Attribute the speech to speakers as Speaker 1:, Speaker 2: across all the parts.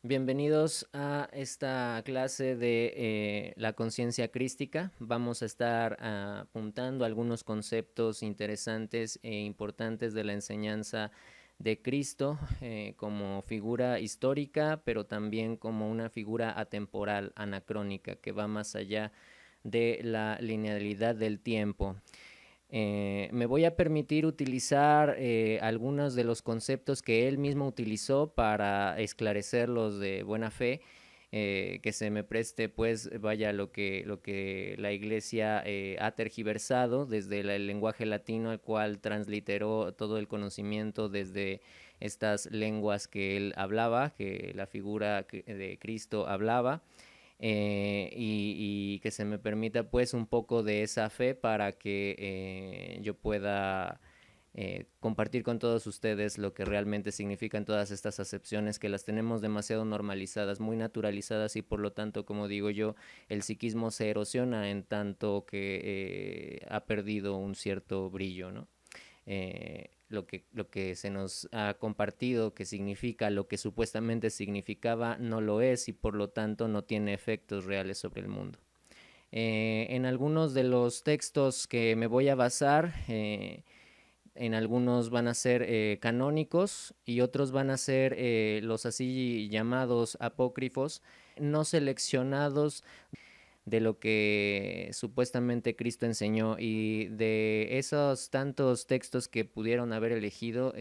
Speaker 1: Bienvenidos a esta clase de la conciencia crística. Vamos a estar apuntando algunos conceptos interesantes e importantes de la enseñanza de Cristo como figura histórica, pero también como una figura atemporal, anacrónica, que va más allá de la linealidad del tiempo. Me voy a permitir utilizar algunos de los conceptos que él mismo utilizó para esclarecerlos de buena fe, que se me preste pues vaya lo que la iglesia ha tergiversado desde el lenguaje latino, al cual transliteró todo el conocimiento desde estas lenguas que él hablaba, que la figura de Cristo hablaba, y que se me permita pues un poco de esa fe para que yo pueda compartir con todos ustedes lo que realmente significan todas estas acepciones, que las tenemos demasiado normalizadas, muy naturalizadas, y por lo tanto, como digo yo, el psiquismo se erosiona en tanto que ha perdido un cierto brillo, ¿no? Lo que se nos ha compartido que significa lo que supuestamente significaba no lo es, y por lo tanto no tiene efectos reales sobre el mundo. En algunos de los textos que me voy a basar, en algunos van a ser canónicos y otros van a ser los así llamados apócrifos, no seleccionados de lo que supuestamente Cristo enseñó, y de esos tantos textos que pudieron haber elegido,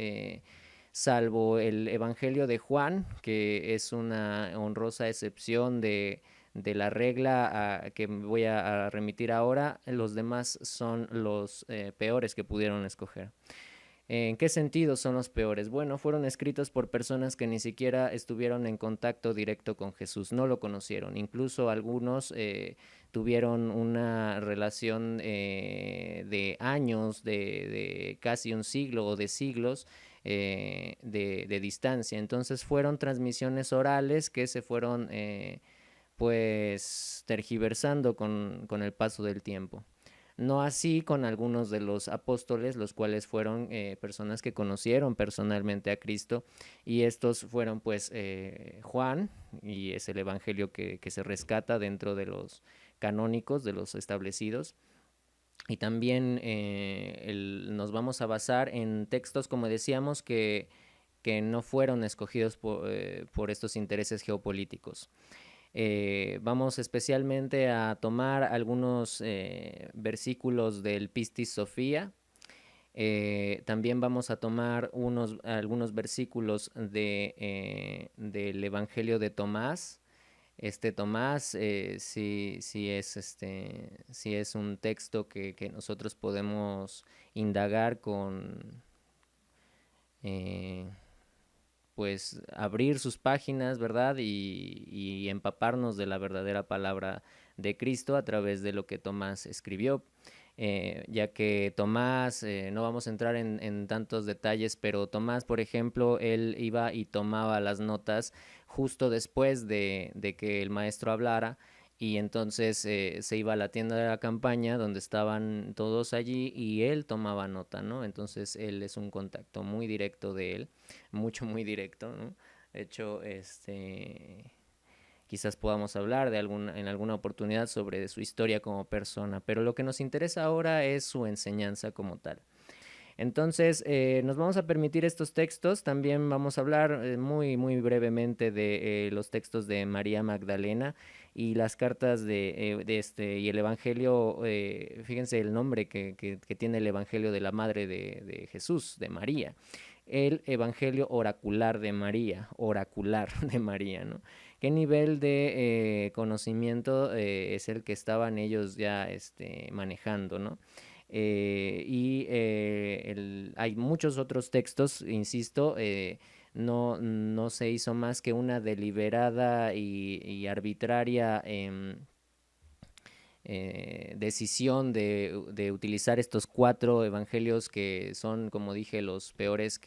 Speaker 1: salvo el Evangelio de Juan, que es una honrosa excepción de la regla que voy a remitir ahora, los demás son los peores que pudieron escoger. ¿En qué sentido son los peores? Bueno, fueron escritos por personas que ni siquiera estuvieron en contacto directo con Jesús, no lo conocieron. Incluso algunos tuvieron una relación de años, de casi un siglo o de siglos de distancia. Entonces fueron transmisiones orales que se fueron pues tergiversando con el paso del tiempo. No así con algunos de los apóstoles, los cuales fueron personas que conocieron personalmente a Cristo, y estos fueron pues Juan, y es el evangelio que se rescata dentro de los canónicos, de los establecidos. Y también nos vamos a basar en textos, como decíamos, que no fueron escogidos por estos intereses geopolíticos. Vamos especialmente a tomar algunos versículos del Pistis Sofía. También vamos a tomar algunos versículos del Evangelio de Tomás. Este Tomás sí es un texto que nosotros podemos indagar con eh, pues abrir sus páginas, ¿verdad? Y empaparnos de la verdadera palabra de Cristo a través de lo que Tomás escribió. Ya que Tomás, no vamos a entrar en tantos detalles, pero Tomás, por ejemplo, él iba y tomaba las notas justo después de que el maestro hablara, y entonces se iba a la tienda de la campaña donde estaban todos allí y él tomaba nota, ¿no? Entonces él es un contacto muy directo de él, mucho, muy directo, ¿no? De hecho, quizás podamos hablar en alguna oportunidad sobre su historia como persona, pero lo que nos interesa ahora es su enseñanza como tal. Entonces, nos vamos a permitir estos textos. También vamos a hablar muy, muy brevemente de los textos de María Magdalena y las cartas y el Evangelio. Fíjense el nombre que tiene el Evangelio de la Madre de Jesús, de María. El Evangelio oracular de María, oracular de María, ¿no? ¿Qué nivel de conocimiento es el que estaban ellos ya manejando, ¿no? Hay muchos otros textos, insisto, no se hizo más que una deliberada y arbitraria decisión de utilizar estos cuatro evangelios, que son, como dije, los peores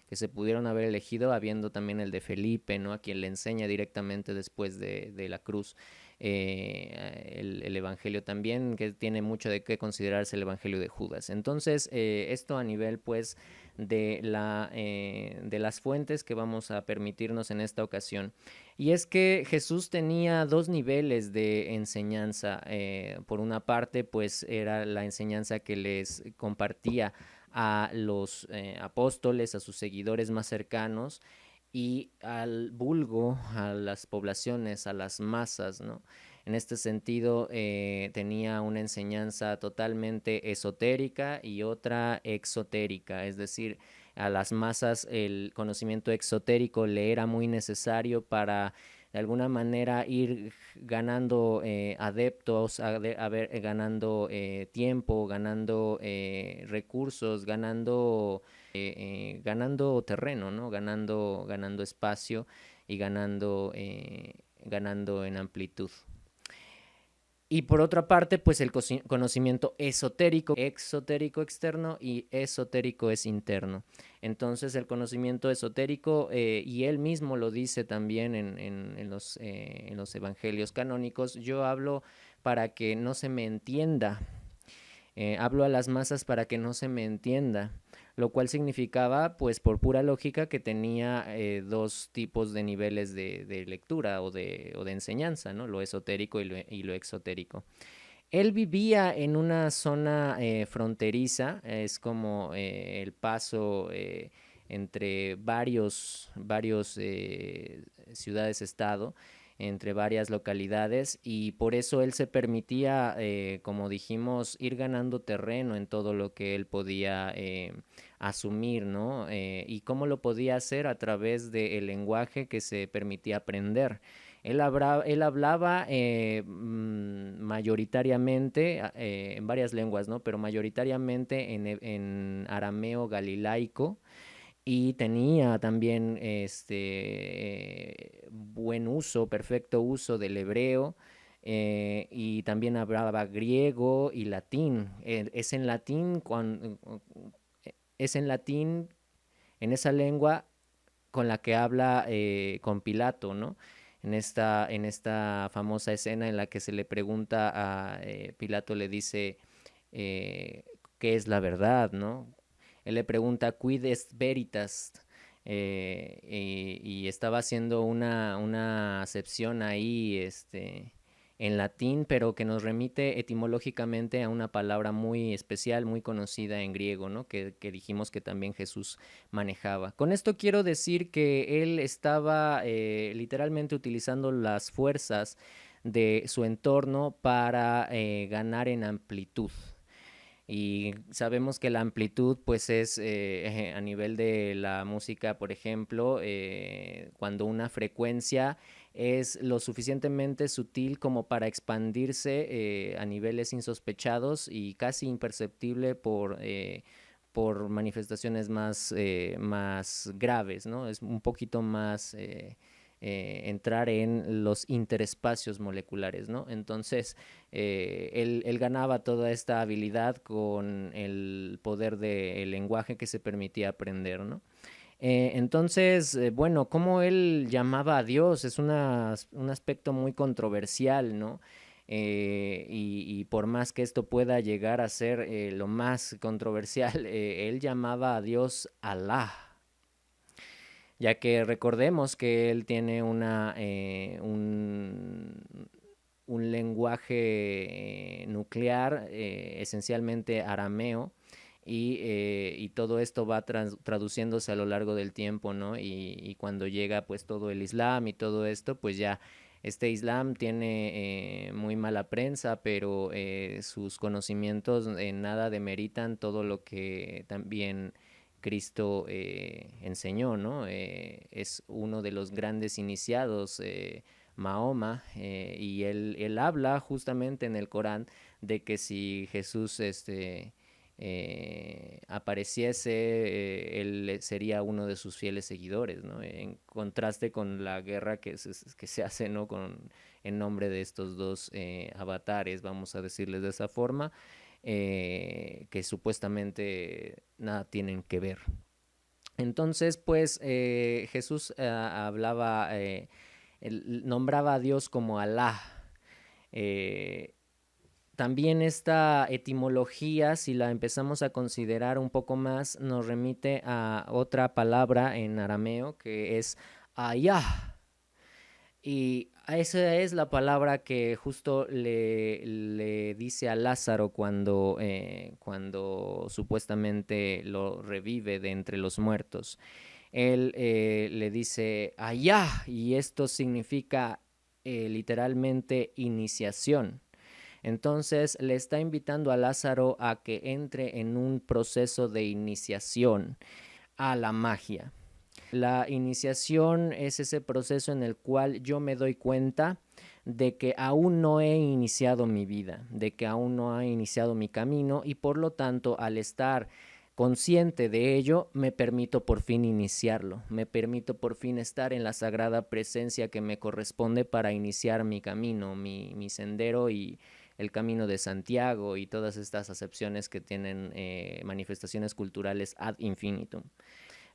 Speaker 1: que se pudieron haber elegido, habiendo también el de Felipe, ¿no? A quien le enseña directamente después de la cruz el Evangelio también, que tiene mucho de qué considerarse el Evangelio de Judas. Entonces, esto a nivel pues de las fuentes que vamos a permitirnos en esta ocasión. Y es que Jesús tenía dos niveles de enseñanza. Por una parte, pues era la enseñanza que les compartía a los apóstoles, a sus seguidores más cercanos, y al vulgo, a las poblaciones, a las masas, ¿no? En este sentido, tenía una enseñanza totalmente esotérica y otra exotérica, es decir, a las masas el conocimiento exotérico le era muy necesario para de alguna manera ir ganando adeptos, ganando tiempo, ganando recursos, ganando terreno, ¿no? Ganando espacio y ganando en amplitud. Y por otra parte, pues el conocimiento esotérico, exotérico externo y esotérico es interno. Entonces el conocimiento esotérico, y él mismo lo dice también en los evangelios canónicos, yo hablo para que no se me entienda. Hablo a las masas para que no se me entienda, lo cual significaba, pues por pura lógica, que tenía dos tipos de niveles de lectura o de enseñanza, ¿no? Lo esotérico y lo exotérico. Él vivía en una zona fronteriza, es como el paso entre varios ciudades-estado, entre varias localidades, y por eso él se permitía, como dijimos, ir ganando terreno en todo lo que él podía asumir, ¿no? Y cómo lo podía hacer a través del lenguaje que se permitía aprender. Él hablaba mayoritariamente en varias lenguas, ¿no? Pero mayoritariamente en arameo galilaico, y tenía también buen uso, perfecto uso del hebreo, y también hablaba griego y latín. Es en latín, en esa lengua con la que habla con Pilato, ¿no? En esta famosa escena en la que se le pregunta a Pilato, le dice qué es la verdad, ¿no? Él le pregunta quid est veritas, y estaba haciendo una acepción ahí, en latín, pero que nos remite etimológicamente a una palabra muy especial, muy conocida en griego, ¿no? Que dijimos que también Jesús manejaba. Con esto quiero decir que él estaba literalmente utilizando las fuerzas de su entorno para ganar en amplitud. Y sabemos que la amplitud pues es a nivel de la música, por ejemplo, cuando una frecuencia es lo suficientemente sutil como para expandirse a niveles insospechados y casi imperceptible por manifestaciones más graves, ¿no? Es un poquito más entrar en los interespacios moleculares, ¿no? Entonces, él ganaba toda esta habilidad con el poder del lenguaje que se permitía aprender, ¿no? Entonces, bueno, cómo él llamaba a Dios es un aspecto muy controversial, ¿no? Y por más que esto pueda llegar a ser lo más controversial, él llamaba a Dios Alá, ya que recordemos que él tiene un lenguaje nuclear, esencialmente arameo, y todo esto va traduciéndose a lo largo del tiempo, ¿no? Y cuando llega pues todo el Islam y todo esto, pues ya este Islam tiene muy mala prensa, pero sus conocimientos en nada demeritan todo lo que también Cristo enseñó, ¿no? Es uno de los grandes iniciados, Mahoma, y él habla justamente en el Corán de que si Jesús apareciese, él sería uno de sus fieles seguidores, ¿no? En contraste con la guerra que se hace, ¿no? En nombre de estos dos avatares, vamos a decirles de esa forma, que supuestamente nada tienen que ver. Entonces, pues Jesús hablaba, nombraba a Dios como Alá. Eh, También esta etimología, si la empezamos a considerar un poco más, nos remite a otra palabra en arameo que es ayah. Y esa es la palabra que justo le dice a Lázaro cuando supuestamente lo revive de entre los muertos. Él le dice allá, y esto significa literalmente iniciación. Entonces le está invitando a Lázaro a que entre en un proceso de iniciación a la magia. La iniciación es ese proceso en el cual yo me doy cuenta de que aún no he iniciado mi vida, de que aún no he iniciado mi camino, y por lo tanto, al estar consciente de ello, me permito por fin iniciarlo, me permito por fin estar en la sagrada presencia que me corresponde para iniciar mi camino, mi sendero y el camino de Santiago y todas estas acepciones que tienen manifestaciones culturales ad infinitum.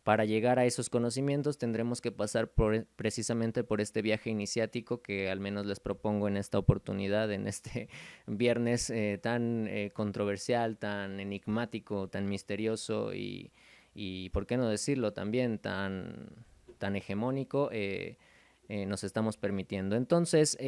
Speaker 1: Para llegar a esos conocimientos tendremos que pasar precisamente por este viaje iniciático que al menos les propongo en esta oportunidad, en este viernes tan controversial, tan enigmático, tan misterioso y, ¿por qué no decirlo, también tan hegemónico, nos estamos permitiendo. Entonces,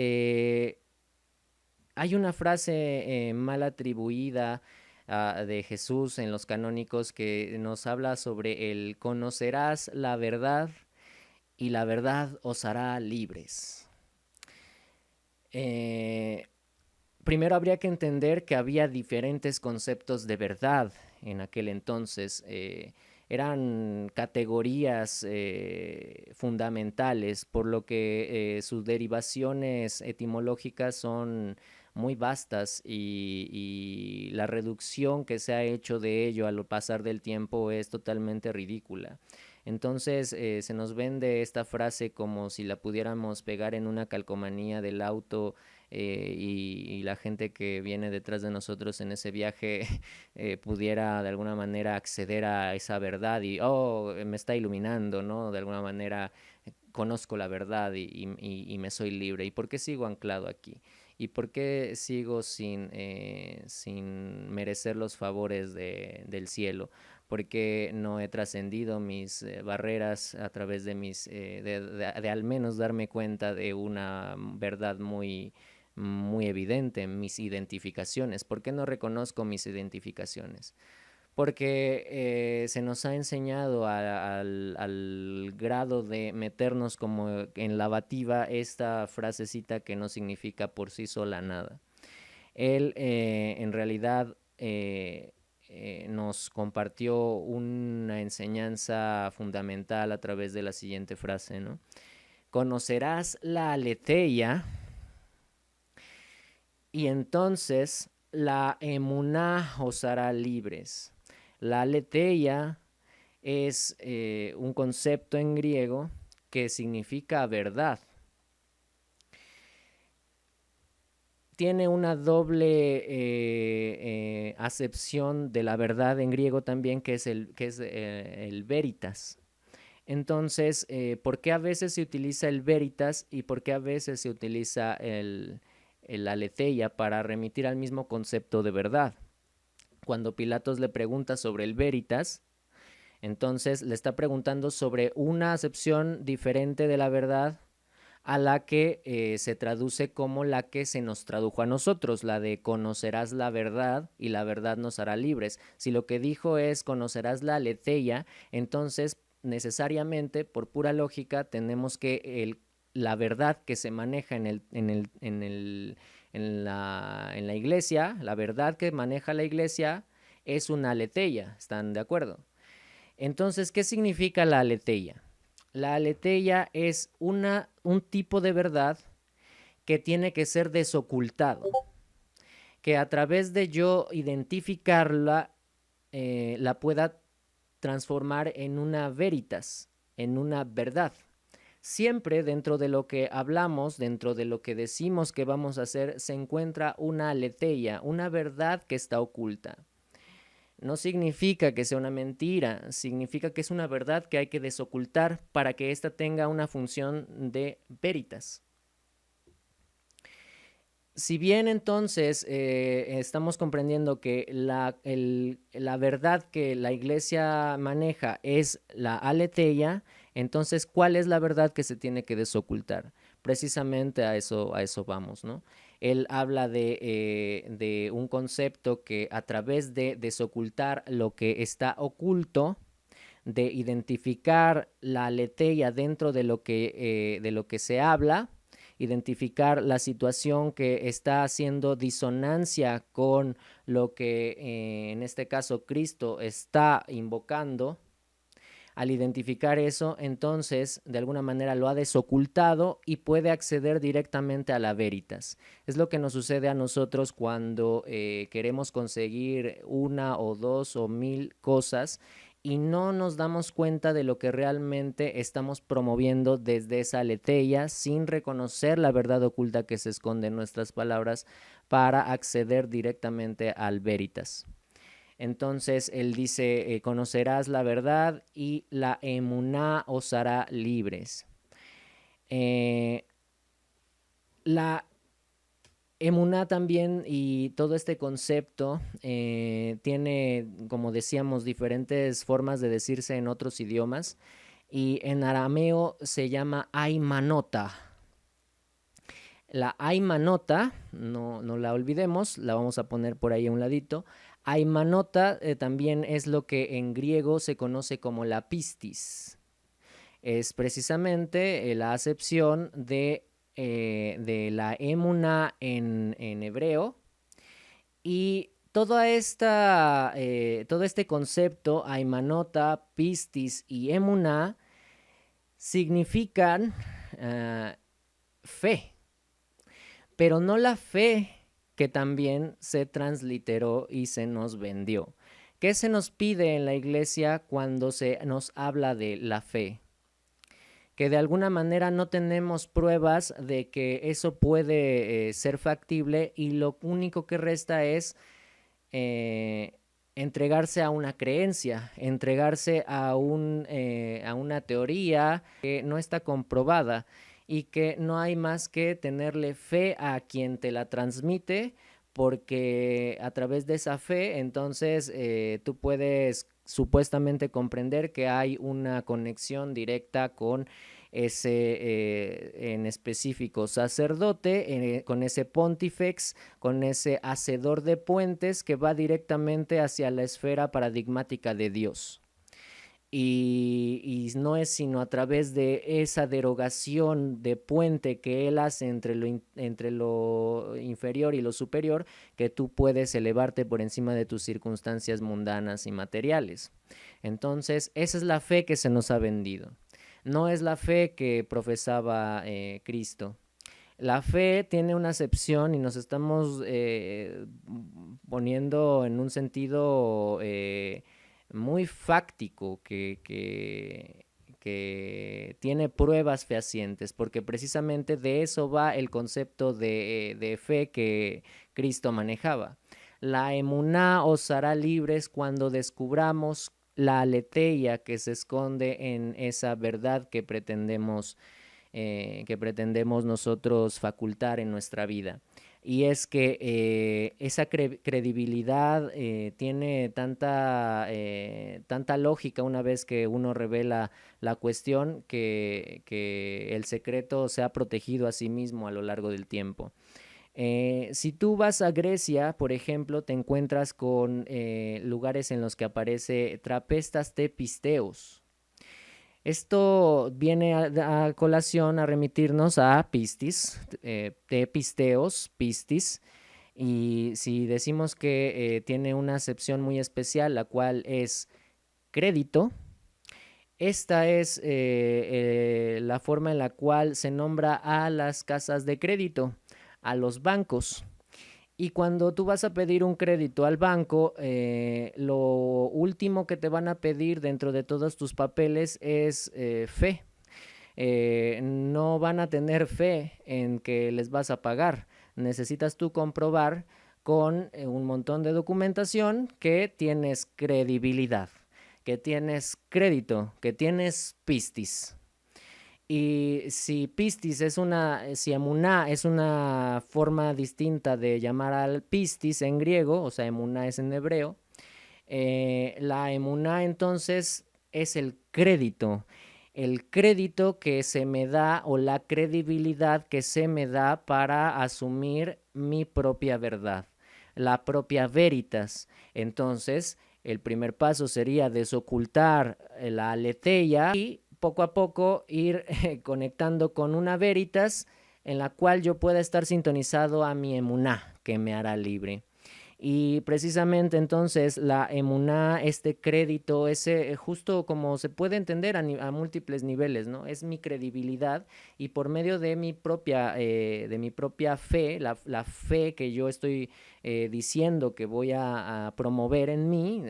Speaker 1: hay una frase mal atribuida de Jesús en los canónicos que nos habla sobre el conocerás la verdad y la verdad os hará libres. Primero habría que entender que había diferentes conceptos de verdad en aquel entonces. Eran categorías fundamentales, por lo que sus derivaciones etimológicas son muy vastas y la reducción que se ha hecho de ello al pasar del tiempo es totalmente ridícula. Entonces se nos vende esta frase como si la pudiéramos pegar en una calcomanía del auto y la gente que viene detrás de nosotros en ese viaje pudiera de alguna manera acceder a esa verdad y, oh, me está iluminando, ¿no? De alguna manera conozco la verdad y me soy libre. ¿Y por qué sigo anclado aquí? ¿Y por qué sigo sin merecer los favores del cielo? Porque no he trascendido mis barreras a través de de al menos darme cuenta de una verdad muy evidente, mis identificaciones. ¿Por qué no reconozco mis identificaciones? Porque se nos ha enseñado al grado de meternos como en lavativa esta frasecita que no significa por sí sola nada. Él en realidad nos compartió una enseñanza fundamental a través de la siguiente frase, ¿no? Conocerás la aletheia y entonces la emuná os hará libres. La aletheia es un concepto en griego que significa verdad. Tiene una doble acepción de la verdad en griego también, que es el veritas. Entonces, ¿por qué a veces se utiliza el veritas y por qué a veces se utiliza el aletheia para remitir al mismo concepto de verdad? Cuando Pilatos le pregunta sobre el veritas, entonces le está preguntando sobre una acepción diferente de la verdad a la que se traduce como la que se nos tradujo a nosotros, la de conocerás la verdad y la verdad nos hará libres. Si lo que dijo es conocerás la aletheia, entonces necesariamente, por pura lógica, tenemos que la verdad que se maneja en la iglesia, la verdad que maneja la iglesia es una aletheia, ¿están de acuerdo? Entonces, ¿qué significa la aletheia? La aletheia es un tipo de verdad que tiene que ser desocultado, que a través de yo identificarla, la pueda transformar en una veritas, en una verdad. Siempre dentro de lo que hablamos, dentro de lo que decimos que vamos a hacer, se encuentra una aletheia, una verdad que está oculta. no significa que sea una mentira, significa que es una verdad que hay que desocultar para que ésta tenga una función de veritas. Si bien entonces estamos comprendiendo que la verdad que la iglesia maneja es la aletheia, entonces, ¿cuál es la verdad que se tiene que desocultar? Precisamente a eso vamos, ¿no? Él habla de un concepto que a través de desocultar lo que está oculto, de identificar la aletheia dentro de lo que se habla, identificar la situación que está haciendo disonancia con lo que en este caso Cristo está invocando. Al identificar eso, entonces de alguna manera lo ha desocultado y puede acceder directamente a la veritas. Es lo que nos sucede a nosotros cuando queremos conseguir una o dos o mil cosas y no nos damos cuenta de lo que realmente estamos promoviendo desde esa aletheia, sin reconocer la verdad oculta que se esconde en nuestras palabras para acceder directamente al veritas. Entonces él dice, conocerás la verdad y la emuná os hará libres. La emuná también y todo este concepto tiene, como decíamos, diferentes formas de decirse en otros idiomas, y en arameo se llama aymanota. La aymanota, no la olvidemos, la vamos a poner por ahí a un ladito. Aymanota también es lo que en griego se conoce como la pistis. Es precisamente la acepción de la emuná en hebreo. Y todo este concepto, aymanota, pistis y emuná, significan fe, pero no la fe que también se transliteró y se nos vendió. ¿Qué se nos pide en la iglesia cuando se nos habla de la fe? Que de alguna manera no tenemos pruebas de que eso puede ser factible, y lo único que resta es entregarse a una creencia, entregarse a una teoría que no está comprobada y que no hay más que tenerle fe a quien te la transmite, porque a través de esa fe entonces tú puedes supuestamente comprender que hay una conexión directa con ese en específico sacerdote, con ese pontifex, con ese hacedor de puentes que va directamente hacia la esfera paradigmática de Dios. Y no es sino a través de esa derogación de puente que él hace entre lo inferior y lo superior, que tú puedes elevarte por encima de tus circunstancias mundanas y materiales. Entonces, esa es la fe que se nos ha vendido. No es la fe que profesaba Cristo. La fe tiene una acepción y nos estamos poniendo en un sentido muy fáctico que tiene pruebas fehacientes, porque precisamente de eso va el concepto de fe que Cristo manejaba. La emuná os hará libres cuando descubramos la aletheia que se esconde en esa verdad que pretendemos nosotros facultar en nuestra vida. Y es que esa credibilidad tiene tanta lógica una vez que uno revela la cuestión, que el secreto se ha protegido a sí mismo a lo largo del tiempo. Si tú vas a Grecia, por ejemplo, te encuentras con lugares en los que aparece trapestas tepisteos. Esto viene a colación a remitirnos a pistis, tepisteos, pistis, y si decimos que tiene una acepción muy especial, la cual es crédito, esta es la forma en la cual se nombra a las casas de crédito, a los bancos. Y cuando tú vas a pedir un crédito al banco, lo último que te van a pedir dentro de todos tus papeles es fe. No van a tener fe en que les vas a pagar. Necesitas tú comprobar con un montón de documentación que tienes credibilidad, que tienes crédito, que tienes pistis. Y si pistis si emuná es una forma distinta de llamar al pistis en griego, o sea, emuná es en hebreo, la emuná entonces es el crédito que se me da o la credibilidad que se me da para asumir mi propia verdad, la propia veritas. Entonces, el primer paso sería desocultar la aletheia y poco a poco ir conectando con una veritas en la cual yo pueda estar sintonizado a mi emuná, que me hará libre. Y precisamente entonces la emuná, este crédito, ese justo como se puede entender a múltiples niveles, ¿no? Es mi credibilidad y por medio de mi propia fe, la fe que yo estoy diciendo que voy a promover en mí,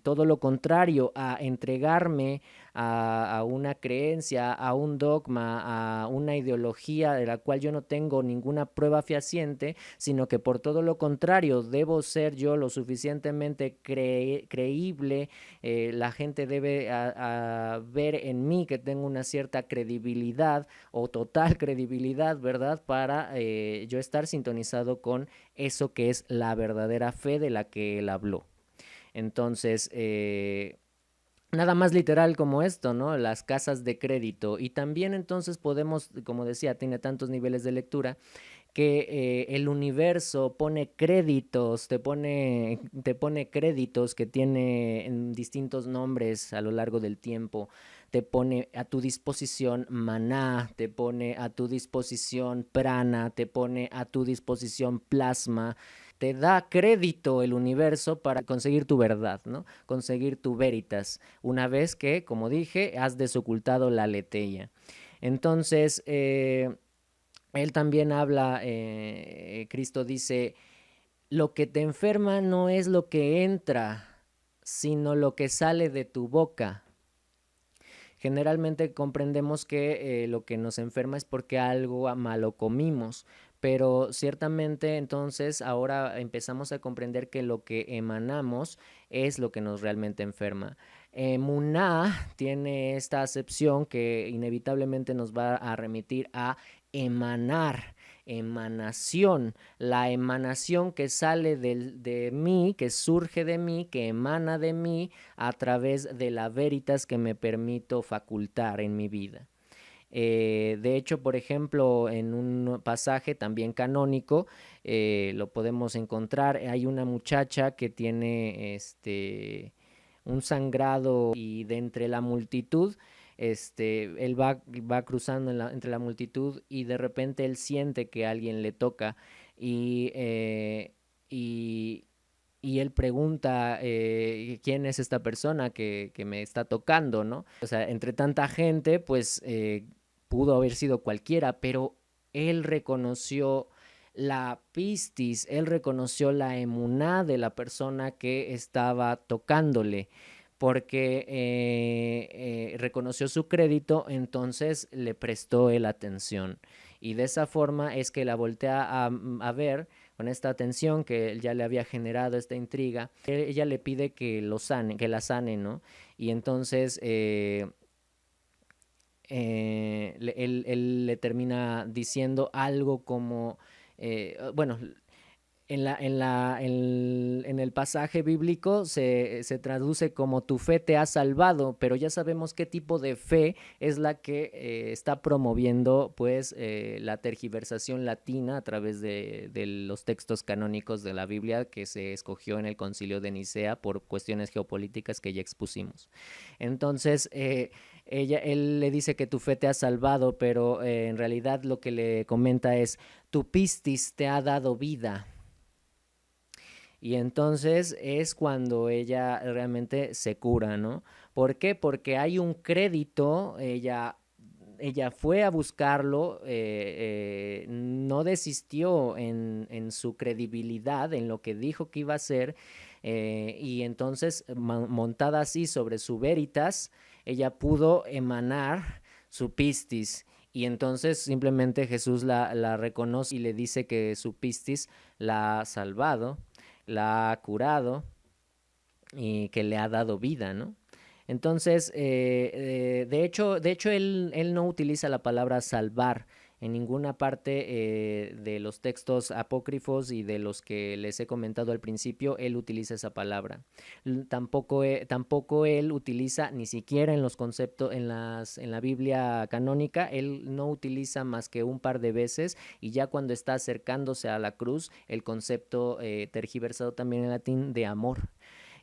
Speaker 1: todo lo contrario a entregarme a una creencia, a un dogma, a una ideología de la cual yo no tengo ninguna prueba fehaciente, sino que por todo lo contrario debo ser yo lo suficientemente creíble, la gente debe a ver en mí que tengo una cierta credibilidad o total credibilidad, ¿verdad? Para yo estar sintonizado con eso que es la verdadera fe de la que él habló. Entonces, nada más literal como esto, ¿no? Las casas de crédito. Y también entonces podemos, como decía, tiene tantos niveles de lectura, que el universo pone créditos, te pone créditos que tiene en distintos nombres a lo largo del tiempo. Te pone a tu disposición maná, te pone a tu disposición prana, te pone a tu disposición plasma. Te da crédito el universo para conseguir tu verdad, ¿no? Conseguir tu veritas, una vez que, como dije, has desocultado la aletheia. Entonces, él también habla, Cristo dice, lo que te enferma no es lo que entra, sino lo que sale de tu boca. Generalmente comprendemos que lo que nos enferma es porque algo malo comimos, pero ciertamente entonces ahora empezamos a comprender que lo que emanamos es lo que nos realmente enferma. Muná tiene esta acepción que inevitablemente nos va a remitir a emanar, emanación, la emanación que sale de mí, que surge de mí, que emana de mí a través de la veritas que me permito facultar en mi vida. De hecho, por ejemplo, en un pasaje también canónico, lo podemos encontrar, hay una muchacha que tiene un sangrado y de entre la multitud, él va cruzando entre la multitud y de repente él siente que alguien le toca y, y, y él pregunta quién es esta persona que me está tocando, ¿no? O sea, entre tanta gente, pues pudo haber sido cualquiera, pero él reconoció la pistis, él reconoció la emuná de la persona que estaba tocándole, porque reconoció su crédito, entonces le prestó él atención. Y de esa forma es que la voltea a ver con esta atención que ya le había generado esta intriga. Ella le pide que la sane, ¿no? Y entonces él le termina diciendo algo como, bueno, en el pasaje bíblico se traduce como tu fe te ha salvado, pero ya sabemos qué tipo de fe es la que está promoviendo pues la tergiversación latina a través de los textos canónicos de la Biblia que se escogió en el Concilio de Nicea por cuestiones geopolíticas que ya expusimos. Entonces, él le dice que tu fe te ha salvado, pero en realidad lo que le comenta es, tu pistis te ha dado vida. Y entonces es cuando ella realmente se cura, ¿no? ¿Por qué? Porque hay un crédito, ella fue a buscarlo, no desistió en su credibilidad, en lo que dijo que iba a hacer, y entonces montada así sobre su veritas, ella pudo emanar su pistis Y entonces simplemente Jesús la reconoce y le dice que su pistis la ha salvado, la ha curado y que le ha dado vida, ¿no? Entonces, de hecho él no utiliza la palabra salvar en ninguna parte de los textos apócrifos y de los que les he comentado al principio, él utiliza esa palabra. Tampoco él utiliza, ni siquiera en los conceptos, en la Biblia canónica, él no utiliza más que un par de veces, y ya cuando está acercándose a la cruz, el concepto tergiversado también en latín de amor.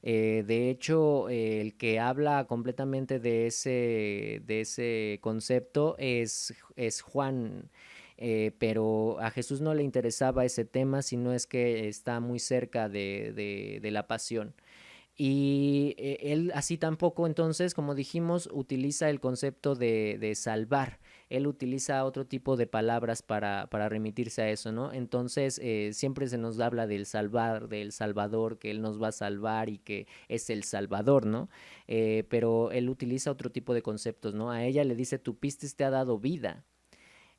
Speaker 1: De hecho, el que habla completamente de ese concepto es Juan, pero a Jesús no le interesaba ese tema, sino es que está muy cerca de la pasión. Y él así tampoco, entonces, como dijimos, utiliza el concepto de salvar. Él utiliza otro tipo de palabras para remitirse a eso, ¿no? Entonces, siempre se nos habla del salvar, del Salvador, que Él nos va a salvar y que es el Salvador, ¿no? Pero él utiliza otro tipo de conceptos, ¿no? A ella le dice, tu pistis te ha dado vida,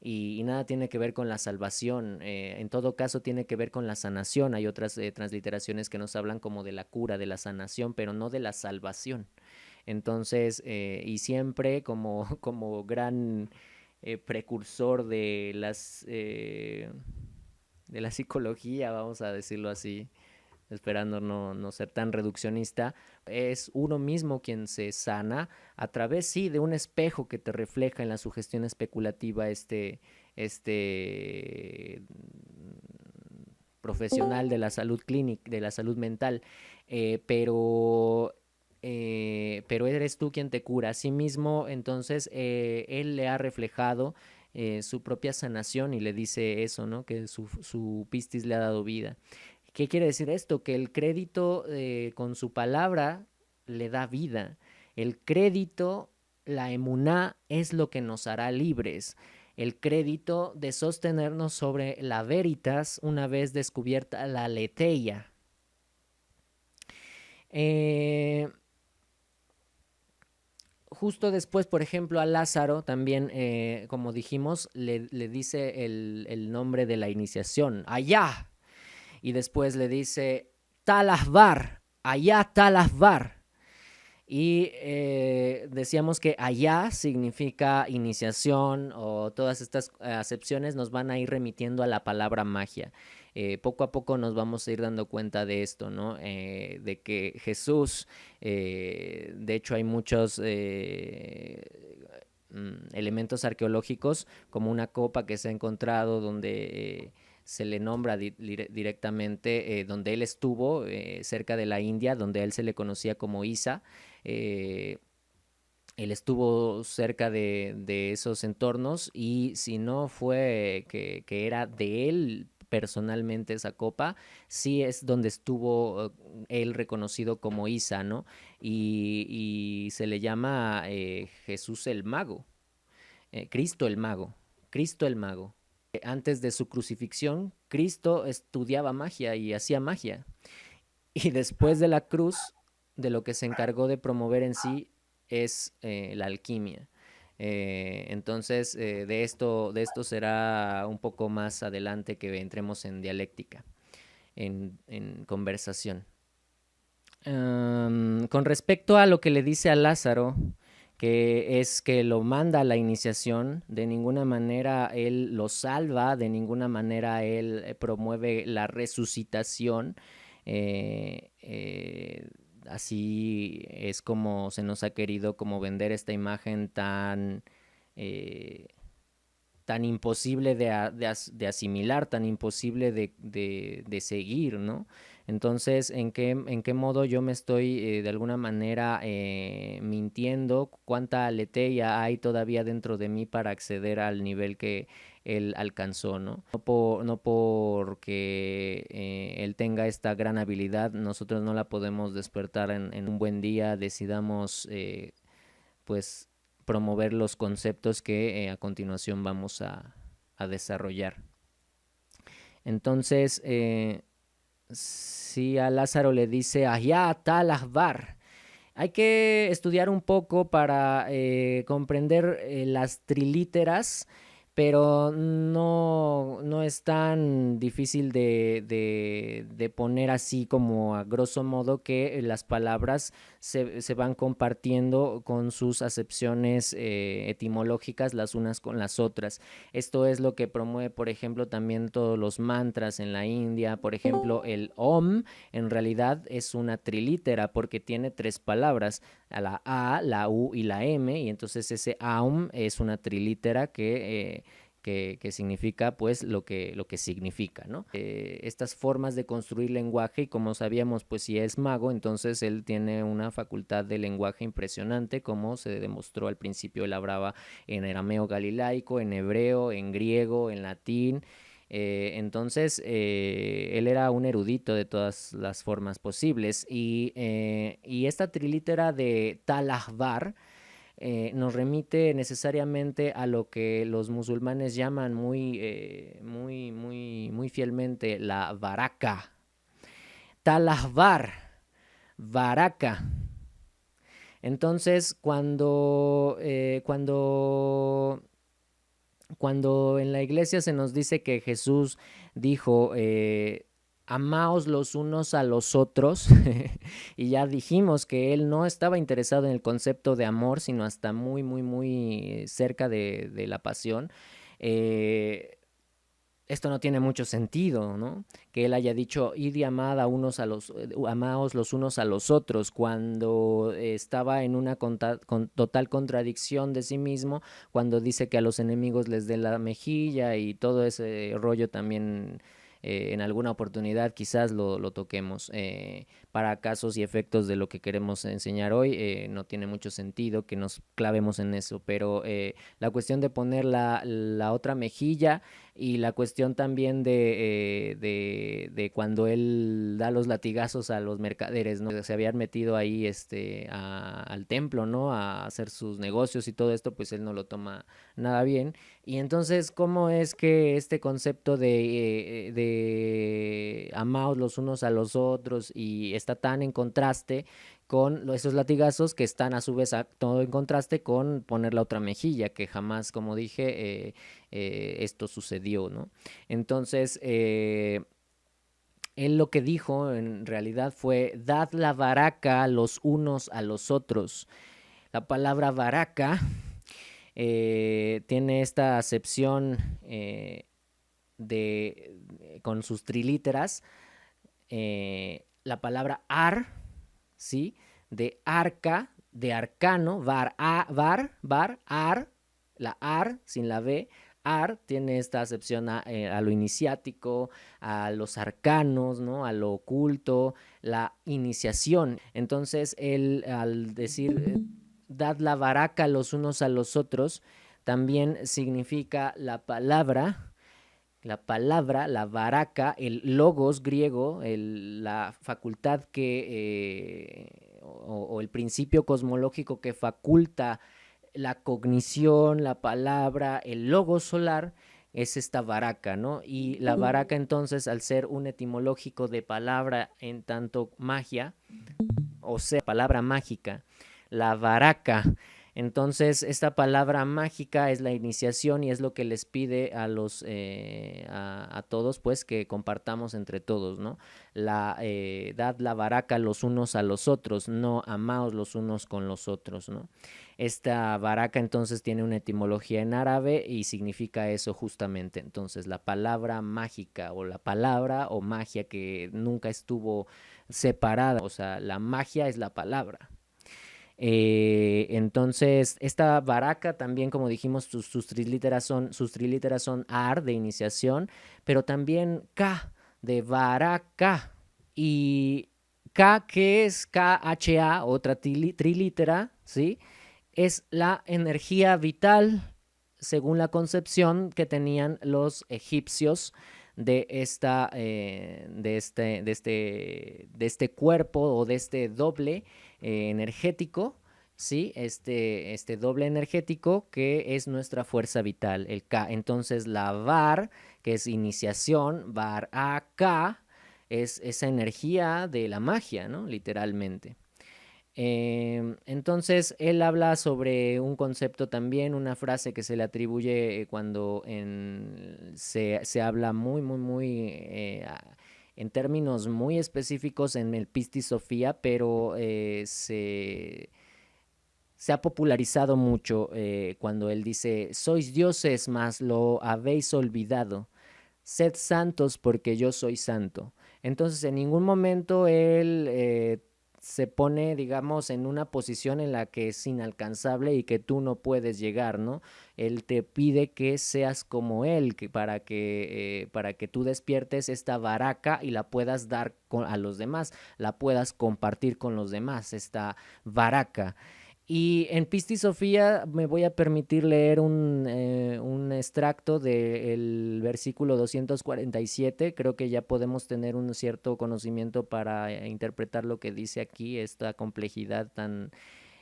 Speaker 1: y nada tiene que ver con la salvación. En todo caso tiene que ver con la sanación. Hay otras transliteraciones que nos hablan como de la cura, de la sanación, pero no de la salvación. Entonces, y siempre como gran precursor de la psicología, vamos a decirlo así, esperando no ser tan reduccionista, es uno mismo quien se sana a través, sí, de un espejo que te refleja en la sugestión especulativa este profesional de la salud clínica, de la salud mental, eh, pero pero eres tú quien te cura. Asimismo, entonces, él le ha reflejado su propia sanación y le dice eso, ¿no? Que su pistis le ha dado vida. ¿Qué quiere decir esto? Que el crédito con su palabra le da vida. El crédito, la emuná, es lo que nos hará libres. El crédito de sostenernos sobre la veritas una vez descubierta la aletheia. Eh, Justo después, por ejemplo, a Lázaro también, como dijimos, le dice el nombre de la iniciación, allá. Y después le dice, Talasbar, allá Talasbar. Y decíamos que allá significa iniciación, o todas estas acepciones nos van a ir remitiendo a la palabra magia. Poco a poco nos vamos a ir dando cuenta de esto, ¿no? De que Jesús, de hecho hay muchos elementos arqueológicos, como una copa que se ha encontrado donde se le nombra directamente donde él estuvo, cerca de la India, donde a él se le conocía como Isa. eh, Él estuvo cerca de esos entornos, y si no fue que era de él personalmente esa copa, sí es donde estuvo él reconocido como Isa, ¿no? Y se le llama Jesús el Mago, Cristo el Mago, Cristo el Mago. Antes de su crucifixión, Cristo estudiaba magia y hacía magia. Y después de la cruz, de lo que se encargó de promover en sí es la alquimia. Entonces, de esto será un poco más adelante que entremos en dialéctica, en conversación. Con respecto a lo que le dice a Lázaro, que es que lo manda a la iniciación, de ninguna manera él lo salva, de ninguna manera él promueve la resucitación. Así es como se nos ha querido como vender esta imagen eh, tan imposible de asimilar, tan imposible de seguir, ¿no? Entonces, en qué modo yo me estoy de alguna manera mintiendo? ¿Cuánta aletheia hay todavía dentro de mí para acceder al nivel que él alcanzó, ¿no? No porque él tenga esta gran habilidad, nosotros no la podemos despertar en un buen día, decidamos pues promover los conceptos que a continuación vamos a desarrollar. Entonces, si a Lázaro le dice, allá tal Akbar, Hay que estudiar un poco para comprender las trilíteras, pero no es tan difícil de poner así como a grosso modo que las palabras se van compartiendo con sus acepciones etimológicas las unas con las otras. Esto es lo que promueve, por ejemplo, también todos los mantras en la India. Por ejemplo, el Om en realidad es una trilítera porque tiene tres palabras, la A, la U y la M, y entonces ese Aum es una trilítera que significa pues lo que significa, ¿no? Estas formas de construir lenguaje, y como sabíamos, pues si es mago, entonces él tiene una facultad de lenguaje impresionante, como se demostró al principio. Él hablaba en arameo galilaico, en hebreo, en griego, en latín. Entonces, él era un erudito de todas las formas posibles. Y esta trilítera de Tal Ahvar nos remite necesariamente a lo que los musulmanes llaman muy fielmente la baraka. Tal Ahvar, baraka. Entonces, cuando en la iglesia se nos dice que Jesús dijo, amaos los unos a los otros, y ya dijimos que él no estaba interesado en el concepto de amor, sino hasta muy cerca de la pasión. eh, Esto no tiene mucho sentido, ¿no? Que él haya dicho, id y amad a amaos los unos a los otros, cuando estaba en una total contradicción de sí mismo, cuando dice que a los enemigos les dé la mejilla y todo ese rollo también. En alguna oportunidad quizás lo toquemos. Para casos y efectos de lo que queremos enseñar hoy, no tiene mucho sentido que nos clavemos en eso, pero la cuestión de poner la otra mejilla, y la cuestión también de cuando él da los latigazos a los mercaderes, ¿no? Se habían metido ahí al templo, ¿no? A hacer sus negocios y todo esto, pues él no lo toma nada bien. Y entonces, ¿cómo es que este concepto de amaos los unos a los otros y está tan en contraste con esos latigazos, que están a su vez todo en contraste con poner la otra mejilla, que jamás, como dije, esto sucedió, ¿no? Entonces, él lo que dijo en realidad fue, dad la baraca los unos a los otros. La palabra baraca tiene esta acepción con sus trilíteras, la palabra ar, ¿sí? De arca, de arcano, ar, la ar sin la B. Ar tiene esta acepción a lo iniciático, a los arcanos, ¿no? A lo oculto, la iniciación. Entonces, él al decir, dad la baraca los unos a los otros, también significa la baraca, el logos griego, la facultad o el principio cosmológico que faculta la cognición, la palabra, el logos solar, es esta baraca, ¿no? Y la baraca entonces, al ser un etimológico de palabra en tanto magia, o sea, palabra mágica, la baraca. Entonces, esta palabra mágica es la iniciación y es lo que les pide a todos, pues, que compartamos entre todos, ¿no? Dad la baraca los unos a los otros, no amaos los unos con los otros, ¿no? Esta baraca entonces tiene una etimología en árabe y significa eso justamente. Entonces, la palabra mágica, o la palabra o magia que nunca estuvo separada, o sea, la magia es la palabra. Entonces, esta baraca también, como dijimos, sus trilíteras son ar, de iniciación, pero también ka, de baraca. Y K, que es KHA, otra trilítera, ¿sí? Es la energía vital, según la concepción que tenían los egipcios de este cuerpo, o de este doble energético, ¿sí? Este doble energético que es nuestra fuerza vital, el K. Entonces, la var, que es iniciación, var a K, es esa energía de la magia, ¿no? Literalmente. Entonces, él habla sobre un concepto también, una frase que se le atribuye cuando se habla en términos muy específicos en el Pistis Sophia, pero se ha popularizado mucho cuando él dice: sois dioses, mas lo habéis olvidado. Sed santos porque yo soy santo. Entonces, en ningún momento él se pone, digamos, en una posición en la que es inalcanzable y que tú no puedes llegar, ¿no? Él te pide que seas como él, para que tú despiertes esta baraca y la puedas dar a los demás, la puedas compartir con los demás, esta baraca. Y en Pisti Sofía me voy a permitir leer un extracto del versículo 247. Creo que ya podemos tener un cierto conocimiento para interpretar lo que dice aquí, esta complejidad tan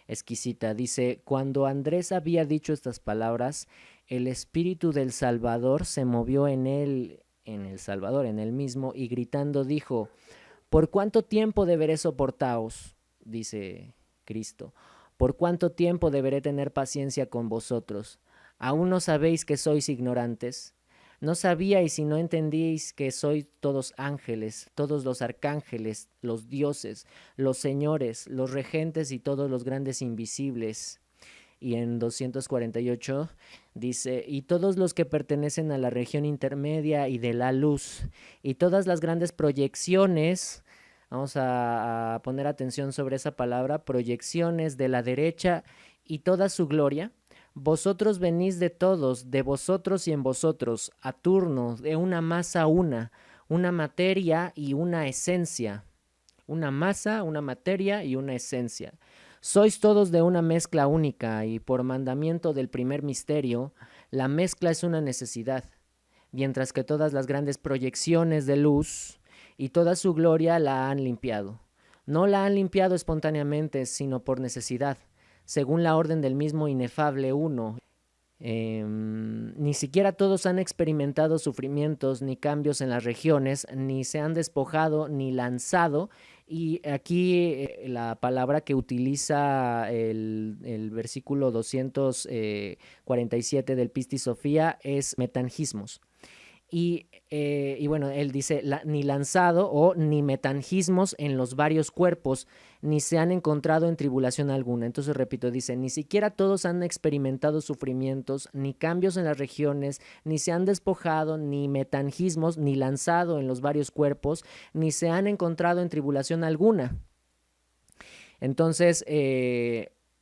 Speaker 1: exquisita. Dice: cuando Andrés había dicho estas palabras, el espíritu del Salvador se movió en él, en el Salvador, en él mismo, y gritando dijo: ¿por cuánto tiempo deberé soportaros? Dice Cristo. ¿Por cuánto tiempo deberé tener paciencia con vosotros? ¿Aún no sabéis que sois ignorantes? ¿No sabíais y no entendíais que sois todos ángeles, todos los arcángeles, los dioses, los señores, los regentes y todos los grandes invisibles? Y en 248 dice: y todos los que pertenecen a la región intermedia y de la luz, y todas las grandes proyecciones. Vamos a poner atención sobre esa palabra: proyecciones de la derecha y toda su gloria. Vosotros venís de todos, de vosotros y en vosotros, a turno, de una masa una materia y una esencia. Una masa, una materia y una esencia. Sois todos de una mezcla única, y por mandamiento del primer misterio, la mezcla es una necesidad, mientras que todas las grandes proyecciones de luz y toda su gloria la han limpiado. No la han limpiado espontáneamente, sino por necesidad, según la orden del mismo inefable uno. Ni siquiera todos han experimentado sufrimientos ni cambios en las regiones, ni se han despojado ni lanzado. Y aquí la palabra que utiliza el versículo 247 del Pistis Sofía es metangismos. Y bueno, él dice: ni lanzado o ni metangismos en los varios cuerpos, ni se han encontrado en tribulación alguna. Entonces repito, dice: ni siquiera todos han experimentado sufrimientos, ni cambios en las regiones, ni se han despojado, ni metangismos, ni lanzado en los varios cuerpos, ni se han encontrado en tribulación alguna. Entonces,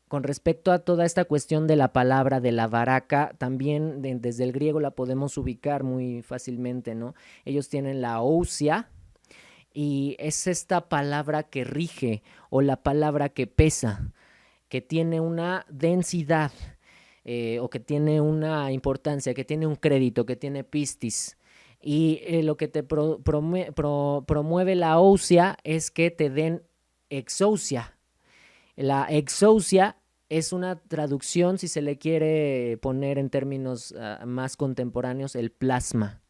Speaker 1: con respecto a toda esta cuestión de la palabra de la baraca, también desde el griego la podemos ubicar muy fácilmente, ¿no? Ellos tienen la ousia, y es esta palabra que rige, o la palabra que pesa, que tiene una densidad, o que tiene una importancia, que tiene un crédito, que tiene pistis. Y lo que te promueve la ousia es que te den exousia. La exousia es una traducción, si se le quiere poner en términos más contemporáneos, el plasma.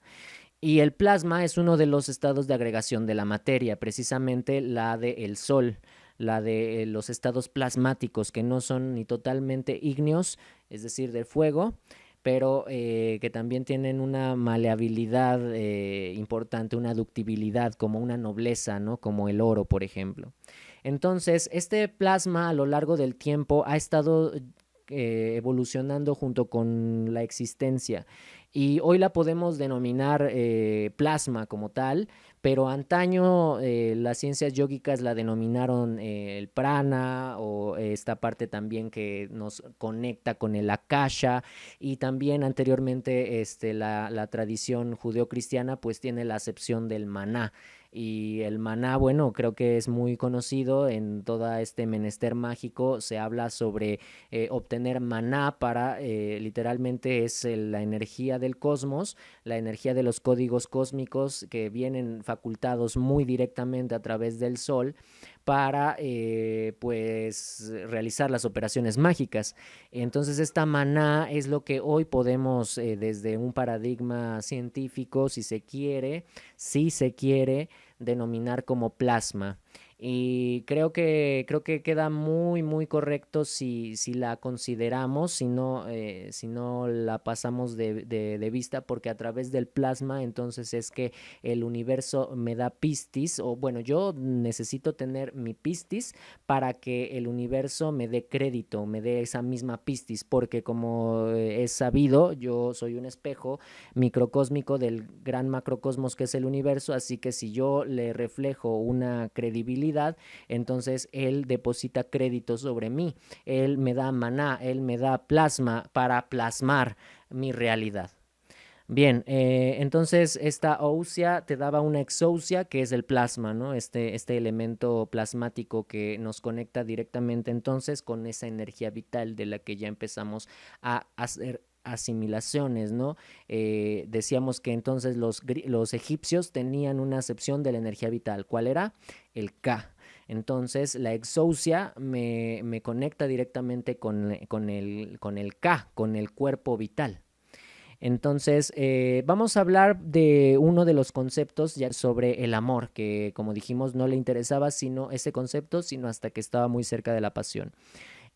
Speaker 1: Y el plasma es uno de los estados de agregación de la materia, precisamente la del Sol, la de los estados plasmáticos, que no son ni totalmente ígneos, es decir, del fuego, pero que también tienen una maleabilidad importante, una ductibilidad, como una nobleza, ¿no? Como el oro, por ejemplo. Entonces, este plasma a lo largo del tiempo ha estado evolucionando junto con la existencia, y hoy la podemos denominar plasma como tal, pero antaño las ciencias yógicas la denominaron el prana, o esta parte también que nos conecta con el akasha. Y también anteriormente la tradición judeocristiana pues tiene la acepción del maná. Y el maná, bueno, creo que es muy conocido en todo este menester mágico. Se habla sobre obtener maná para, literalmente es la energía del cosmos, la energía de los códigos cósmicos que vienen facultados muy directamente a través del sol para pues realizar las operaciones mágicas. Entonces esta maná es lo que hoy podemos desde un paradigma científico, si se quiere, denominar como plasma. Y creo que queda muy, muy correcto si la consideramos, si no la pasamos de vista, porque a través del plasma entonces es que el universo me da pistis, o bueno, yo necesito tener mi pistis para que el universo me dé crédito, me dé esa misma pistis, porque como es sabido, yo soy un espejo microcósmico del gran macrocosmos que es el universo, así que si yo le reflejo una credibilidad, entonces él deposita crédito sobre mí, él me da maná, él me da plasma para plasmar mi realidad. Bien, entonces esta ousia te daba una exousia que es el plasma, ¿no? Este elemento plasmático que nos conecta directamente entonces con esa energía vital de la que ya empezamos a hacer asimilaciones, ¿no? Decíamos que entonces los egipcios tenían una acepción de la energía vital. ¿Cuál era? El K. Entonces la exousia me conecta directamente con el K, con el cuerpo vital. Entonces, vamos a hablar de uno de los conceptos ya sobre el amor, que como dijimos no le interesaba sino ese concepto, sino hasta que estaba muy cerca de la pasión.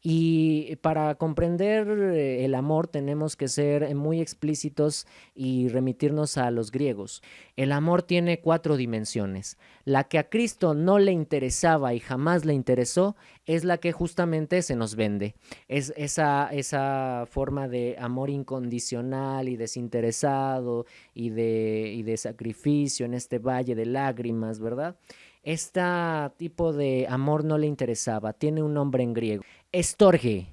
Speaker 1: Y para comprender el amor tenemos que ser muy explícitos y remitirnos a los griegos. El amor tiene 4 dimensiones. La que a Cristo no le interesaba y jamás le interesó es la que justamente se nos vende. Es esa forma de amor incondicional y desinteresado y de sacrificio en este valle de lágrimas, ¿verdad? Este tipo de amor no le interesaba, tiene un nombre en griego. Estorge.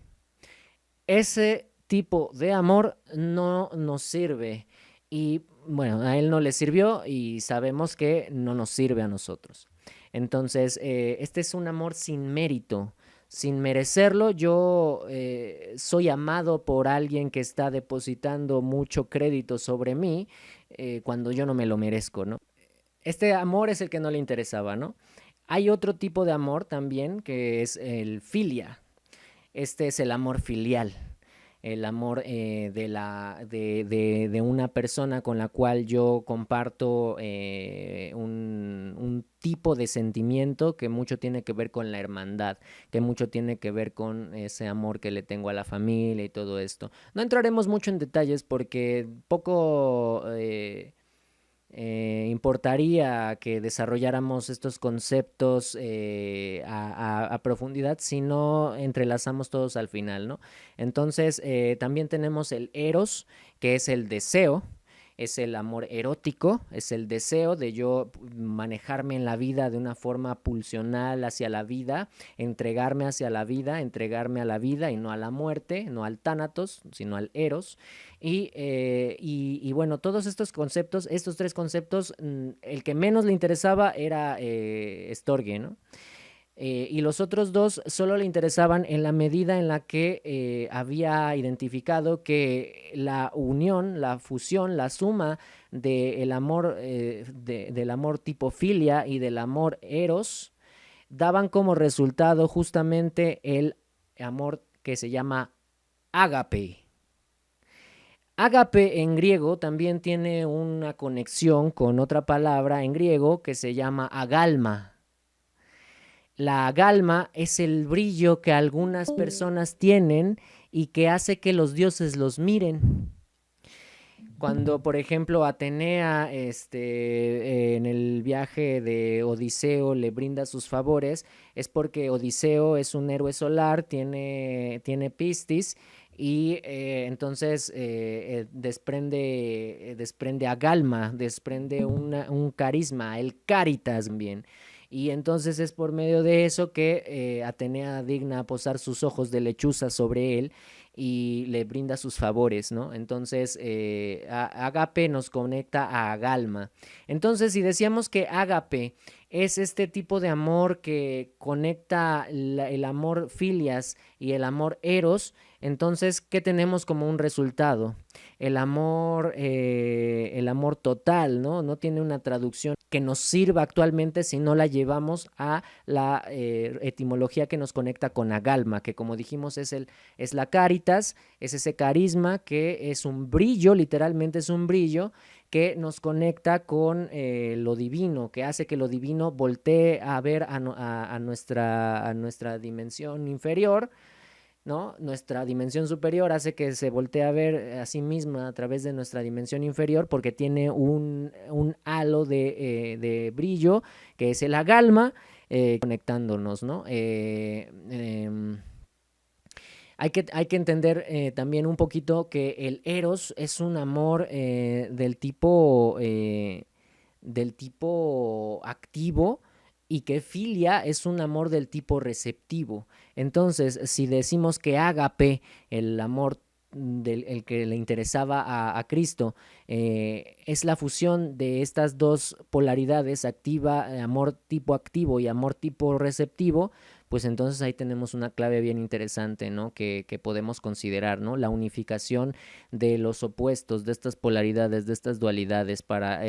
Speaker 1: Ese tipo de amor no nos sirve y bueno, a él no le sirvió y sabemos que no nos sirve a nosotros. Entonces, este es un amor sin mérito, sin merecerlo. Yo soy amado por alguien que está depositando mucho crédito sobre mí cuando yo no me lo merezco, ¿no? Este amor es el que no le interesaba, ¿no? Hay otro tipo de amor también que es el filia. Este es el amor filial, el amor de una persona con la cual yo comparto un tipo de sentimiento que mucho tiene que ver con la hermandad, que mucho tiene que ver con ese amor que le tengo a la familia y todo esto. No entraremos mucho en detalles porque poco importaría que desarrolláramos estos conceptos a profundidad si no entrelazamos todos al final, ¿no? Entonces, también tenemos el eros, que es el deseo, es el amor erótico, es el deseo de yo manejarme en la vida de una forma pulsional hacia la vida, entregarme hacia la vida, entregarme a la vida y no a la muerte, no al tánatos, sino al eros. Y bueno, todos estos conceptos, estos 3 conceptos, el que menos le interesaba era Storge, ¿no? Y los otros 2 solo le interesaban en la medida en la que había identificado que la unión, la fusión, la suma del amor, del amor tipo filia y del amor eros daban como resultado justamente el amor que se llama ágape. Ágape en griego también tiene una conexión con otra palabra en griego que se llama agalma. La agalma es el brillo que algunas personas tienen y que hace que los dioses los miren. Cuando, por ejemplo, Atenea en el viaje de Odiseo le brinda sus favores, es porque Odiseo es un héroe solar, tiene pistis y entonces desprende agalma, desprende un carisma, el caritas bien. Y entonces es por medio de eso que Atenea digna posar sus ojos de lechuza sobre él y le brinda sus favores, ¿no? Entonces, Agape nos conecta a Agalma. Entonces, si decíamos que Agape es este tipo de amor que conecta el amor filias y el amor eros, entonces, ¿qué tenemos como un resultado? El amor total, ¿no? No tiene una traducción que nos sirva actualmente si no la llevamos a la etimología que nos conecta con agalma, que como dijimos es la caritas, es ese carisma que es un brillo, literalmente es un brillo que nos conecta con lo divino, que hace que lo divino voltee a ver a nuestra dimensión inferior, ¿no? Nuestra dimensión superior hace que se voltee a ver a sí misma a través de nuestra dimensión inferior, porque tiene un halo de brillo, que es el agalma, conectándonos, ¿no? Hay que entender también un poquito que el eros es un amor del tipo activo, y que filia es un amor del tipo receptivo. Entonces, si decimos que ágape, el amor el que le interesaba a Cristo, es la fusión de estas dos polaridades, amor tipo activo y amor tipo receptivo, pues entonces ahí tenemos una clave bien interesante, ¿no? Que podemos considerar, ¿no? La unificación de los opuestos, de estas polaridades, de estas dualidades, para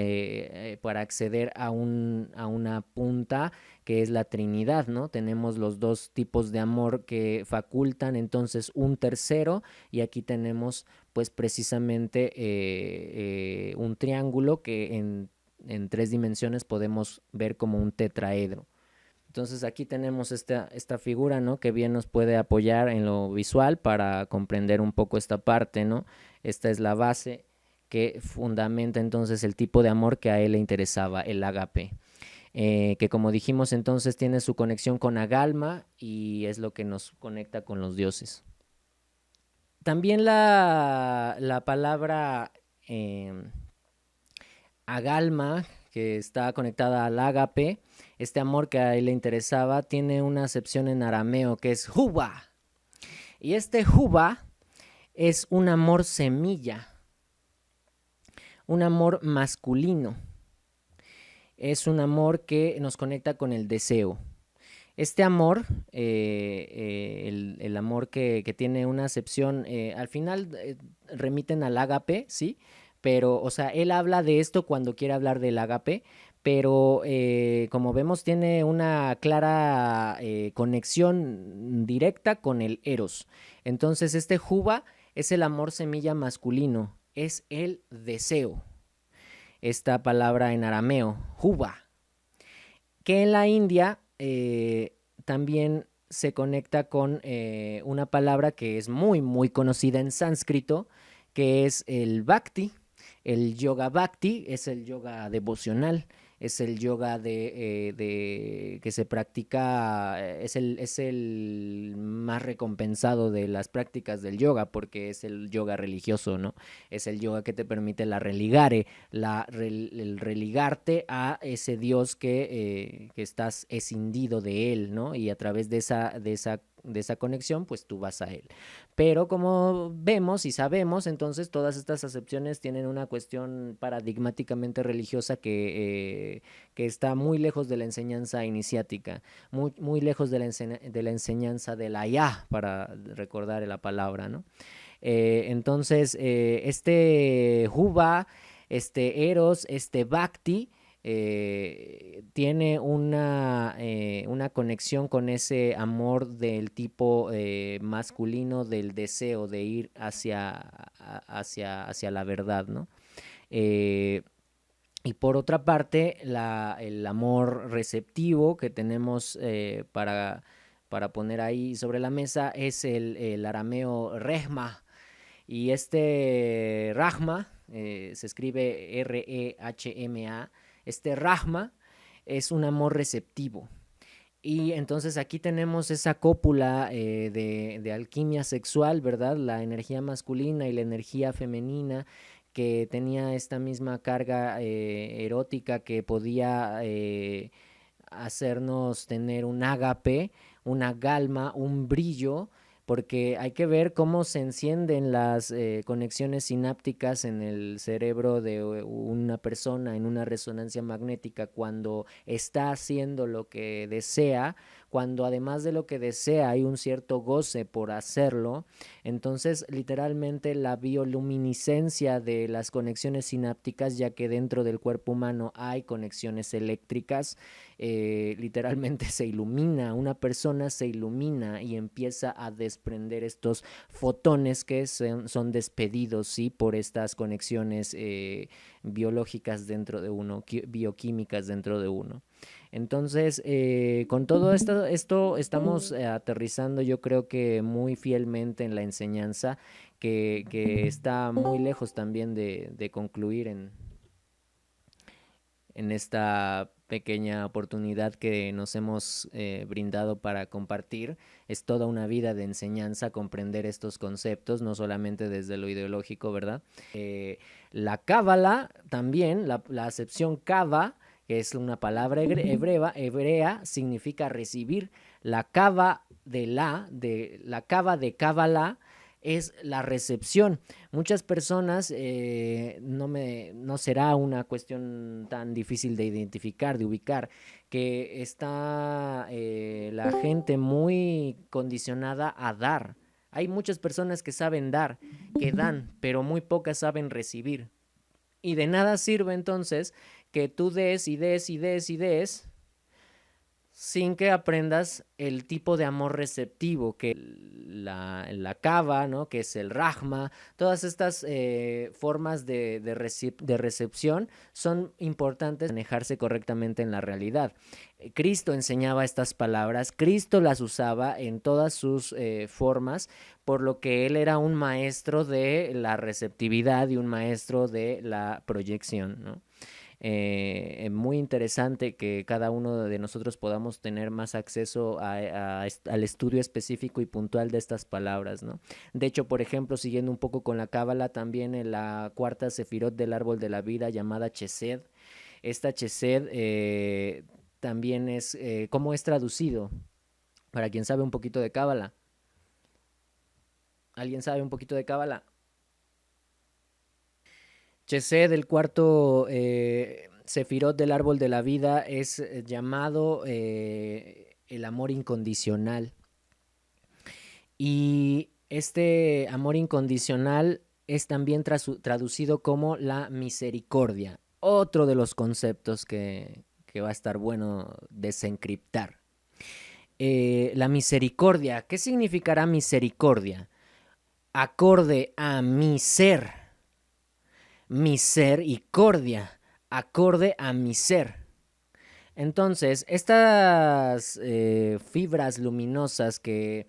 Speaker 1: acceder a una punta que es la Trinidad, ¿no? Tenemos los dos tipos de amor que facultan entonces un tercero, y aquí tenemos pues precisamente un triángulo que en 3 dimensiones podemos ver como un tetraedro. Entonces aquí tenemos esta figura, ¿no? Que bien nos puede apoyar en lo visual para comprender un poco esta parte, ¿no? Esta es la base que fundamenta entonces el tipo de amor que a él le interesaba, el ágape. Que como dijimos entonces tiene su conexión con Agalma, y es lo que nos conecta con los dioses. También la palabra Agalma, que está conectada al ágape, este amor que a él le interesaba, tiene una acepción en arameo que es juba. Y este juba es un amor semilla, un amor masculino. Es un amor que nos conecta con el deseo. Este amor, el amor que tiene una acepción, al final remiten al ágape, ¿sí? Pero, o sea, él habla de esto cuando quiere hablar del ágape, pero como vemos tiene una clara conexión directa con el eros. Entonces este juba es el amor semilla masculino, es el deseo. Esta palabra en arameo, juba, que en la India también se conecta con una palabra que es muy, muy conocida en sánscrito, que es el bhakti. El yoga bhakti es el yoga devocional, es el yoga que se practica, es el más recompensado de las prácticas del yoga, porque es el yoga religioso, ¿no? Es el yoga que te permite la religare, el religarte a ese Dios que estás escindido de él, ¿no? Y a través de esa conexión, pues tú vas a él. Pero como vemos y sabemos, entonces todas estas acepciones tienen una cuestión paradigmáticamente religiosa que está muy lejos de la enseñanza iniciática, muy, muy lejos de la enseñanza de la ya, para recordar la palabra, ¿no? Entonces, este Juba, este Eros, este Bhakti, tiene una conexión con ese amor del tipo masculino, del deseo de ir hacia la verdad, ¿no? Y por otra parte, el amor receptivo que tenemos para poner ahí sobre la mesa es el arameo rehma. Y este Rahma, se escribe Rehma, este Rahma es un amor receptivo. Y entonces aquí tenemos esa cópula de alquimia sexual, ¿verdad? La energía masculina y la energía femenina, que tenía esta misma carga erótica, que podía hacernos tener un ágape, una galma, un brillo, porque hay que ver cómo se encienden las conexiones sinápticas en el cerebro de una persona en una resonancia magnética cuando está haciendo lo que desea, cuando además de lo que desea hay un cierto goce por hacerlo. Entonces, literalmente la bioluminiscencia de las conexiones sinápticas, ya que dentro del cuerpo humano hay conexiones eléctricas, literalmente se ilumina, una persona se ilumina y empieza a desprender estos fotones que son despedidos, ¿sí? Por estas conexiones biológicas dentro de uno, bioquímicas dentro de uno. Entonces, con todo esto estamos aterrizando, yo creo que muy fielmente en la enseñanza, que está muy lejos también de concluir en esta pequeña oportunidad que nos hemos brindado para compartir. Es toda una vida de enseñanza comprender estos conceptos, no solamente desde lo ideológico, ¿verdad? La cábala también, la acepción kava, que es una palabra hebrea, significa recibir. La kava la kava de cábala es la recepción. Muchas personas, no será una cuestión tan difícil de identificar, de ubicar, que está la gente muy condicionada a dar. Hay muchas personas que saben dar, que dan, pero muy pocas saben recibir. Y de nada sirve entonces que tú des y des y des y des sin que aprendas el tipo de amor receptivo que la kava, ¿no? Que es el rahma, todas estas formas de recepción son importantes para manejarse correctamente en la realidad. Cristo enseñaba estas palabras, Cristo las usaba en todas sus formas, por lo que él era un maestro de la receptividad y un maestro de la proyección, ¿no? Muy interesante que cada uno de nosotros podamos tener más acceso al estudio específico y puntual de estas palabras, ¿no? De hecho, por ejemplo, siguiendo un poco con la cábala, también en la cuarta sefirot del árbol de la vida llamada Chesed, esta Chesed también es, ¿cómo es traducido? Para quien sabe un poquito de cábala. ¿Alguien sabe un poquito de cábala? Chesed, el cuarto sefirot del árbol de la vida, es llamado el amor incondicional. Y este amor incondicional es también traducido como la misericordia. Otro de los conceptos que va a estar bueno desencriptar. La misericordia, ¿qué significará misericordia? Acorde a mi ser misericordia, acorde a mi ser. Entonces, estas fibras luminosas que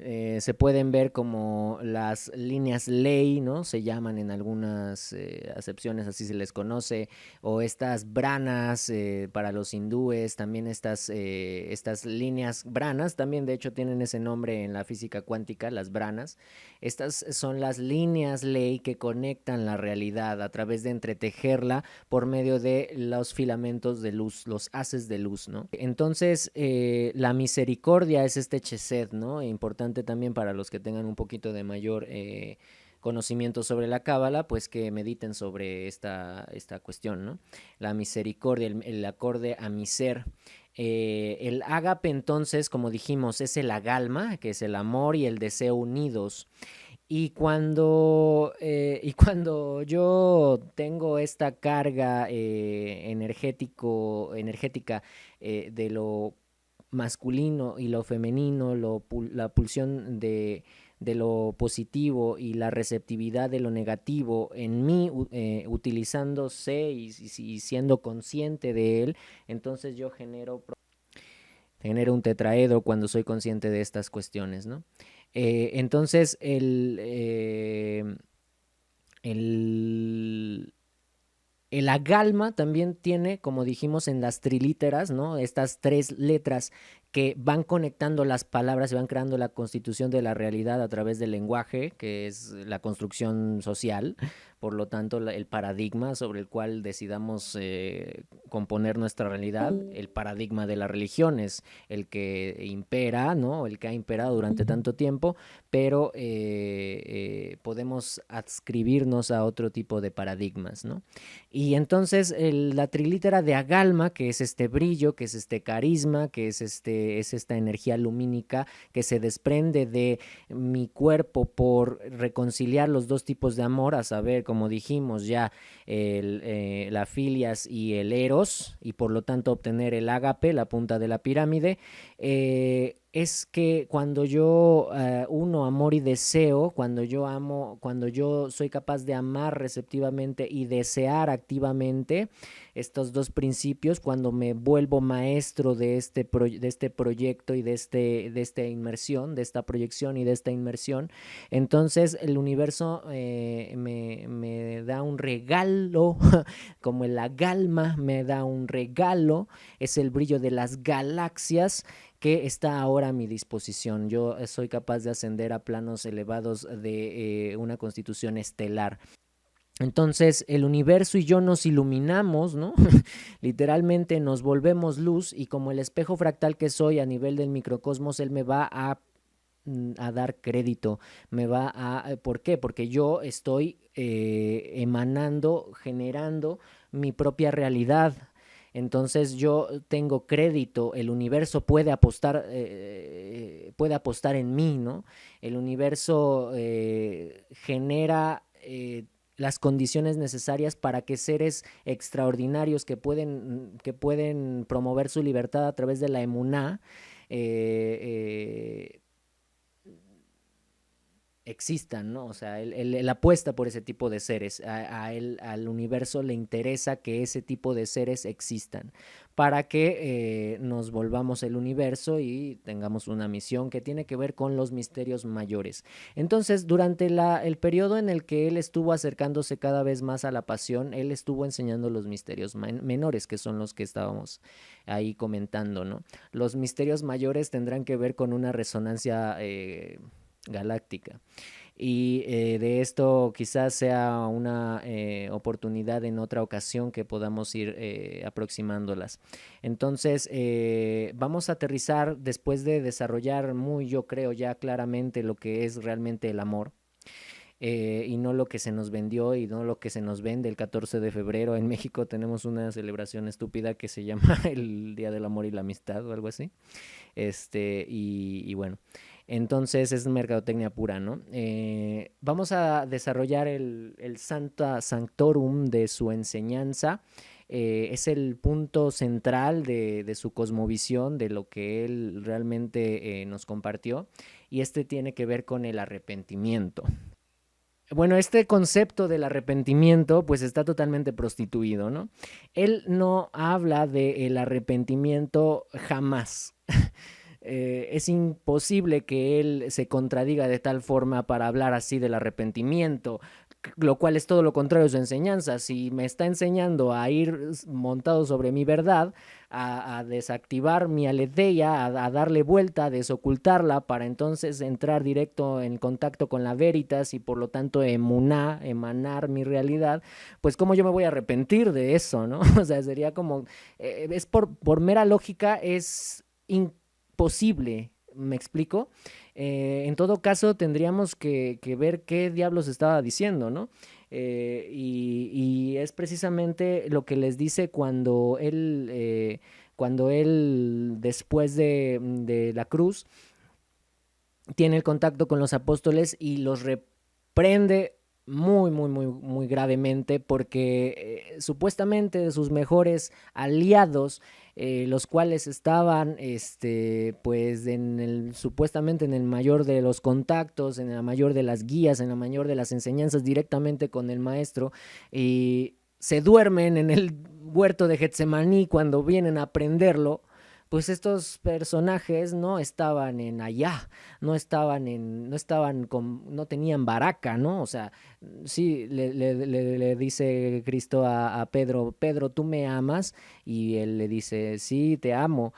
Speaker 1: se pueden ver como las líneas ley, ¿no? Se llaman en algunas acepciones, así se les conoce, o estas branas para los hindúes, también estas líneas branas, también de hecho tienen ese nombre en la física cuántica, las branas. Estas son las líneas ley que conectan la realidad a través de entretejerla por medio de los filamentos de luz, los haces de luz, ¿no? Entonces, la misericordia es este chesed, ¿no? Importante también para los que tengan un poquito de mayor conocimiento sobre la cábala, pues que mediten sobre esta cuestión, ¿no? La misericordia, el acorde a mi ser. El ágape, entonces, como dijimos, es el agalma, que es el amor y el deseo unidos. Y cuando yo tengo esta carga energética de lo masculino y lo femenino, la pulsión de lo positivo y la receptividad de lo negativo en mí, utilizándose y siendo consciente de él, entonces yo genero un tetraedro cuando soy consciente de estas cuestiones, ¿no? Entonces, el agalma también tiene, como dijimos, en las trilíteras, ¿no? Estas tres letras que van conectando las palabras y van creando la constitución de la realidad a través del lenguaje, que es la construcción social, por lo tanto el paradigma sobre el cual decidamos componer nuestra realidad, el paradigma de la religión es el que impera, ¿no? El que ha imperado durante tanto tiempo, pero podemos adscribirnos a otro tipo de paradigmas, ¿no? Y entonces la trilítera de agalma, que es este brillo, que es este carisma, que es esta energía lumínica que se desprende de mi cuerpo por reconciliar los dos tipos de amor, a saber, como dijimos ya, la filias y el eros, y por lo tanto obtener el ágape, la punta de la pirámide, es que cuando yo uno amor y deseo, cuando yo soy capaz de amar receptivamente y desear activamente estos dos principios, cuando me vuelvo maestro de este proyecto y de esta inmersión, de esta proyección y de esta inmersión, entonces el universo me da un regalo, como la galma me da un regalo, es el brillo de las galaxias que está ahora a mi disposición. Yo soy capaz de ascender a planos elevados de una constitución estelar. Entonces el universo y yo nos iluminamos, ¿no? Literalmente nos volvemos luz y como el espejo fractal que soy a nivel del microcosmos, él me va a dar crédito, me va a... ¿Por qué? Porque yo estoy emanando, generando mi propia realidad. Entonces yo tengo crédito, el universo puede apostar en mí, ¿no? El universo genera las condiciones necesarias para que seres extraordinarios que pueden promover su libertad a través de la emuná, eh, existan, ¿no? O sea, él apuesta por ese tipo de seres. Él, al universo le interesa que ese tipo de seres existan para que nos volvamos el universo y tengamos una misión que tiene que ver con los misterios mayores. Entonces, durante el periodo en el que él estuvo acercándose cada vez más a la pasión, él estuvo enseñando los misterios menores, que son los que estábamos ahí comentando, ¿no? Los misterios mayores tendrán que ver con una resonancia galáctica. Y de esto quizás sea una oportunidad en otra ocasión que podamos ir aproximándolas. Entonces, vamos a aterrizar después de desarrollar yo creo ya claramente lo que es realmente el amor. Y no lo que se nos vendió y no lo que se nos vende el 14 de febrero. En México tenemos una celebración estúpida que se llama el Día del Amor y la Amistad o algo así. Y bueno, entonces es mercadotecnia pura, ¿no? Vamos a desarrollar el Santa Sanctorum de su enseñanza. Es el punto central de su cosmovisión, de lo que él realmente nos compartió. Y este tiene que ver con el arrepentimiento. Bueno, este concepto del arrepentimiento pues está totalmente prostituido, ¿no? Él no habla del arrepentimiento jamás. Es imposible que él se contradiga de tal forma para hablar así del arrepentimiento, lo cual es todo lo contrario de su enseñanza. Si me está enseñando a ir montado sobre mi verdad, a desactivar mi aletheia, a darle vuelta, a desocultarla, para entonces entrar directo en contacto con la veritas y por lo tanto emanar mi realidad, pues cómo yo me voy a arrepentir de eso, ¿no? O sea, sería como, es por mera lógica, es imposible. ¿Me explico? En todo caso, tendríamos que ver qué diablos estaba diciendo, ¿no? Y es precisamente lo que les dice cuando él después de la cruz, tiene el contacto con los apóstoles y los reprende muy gravemente porque supuestamente sus mejores aliados, los cuales estaban pues supuestamente en el mayor de los contactos, en la mayor de las guías, en la mayor de las enseñanzas directamente con el maestro, y se duermen en el huerto de Getsemaní cuando vienen a aprenderlo. Pues estos personajes no estaban en allá, no tenían baraca, ¿no? O sea, sí, le dice Cristo a Pedro, Pedro, ¿tú me amas? Y él le dice, sí, te amo.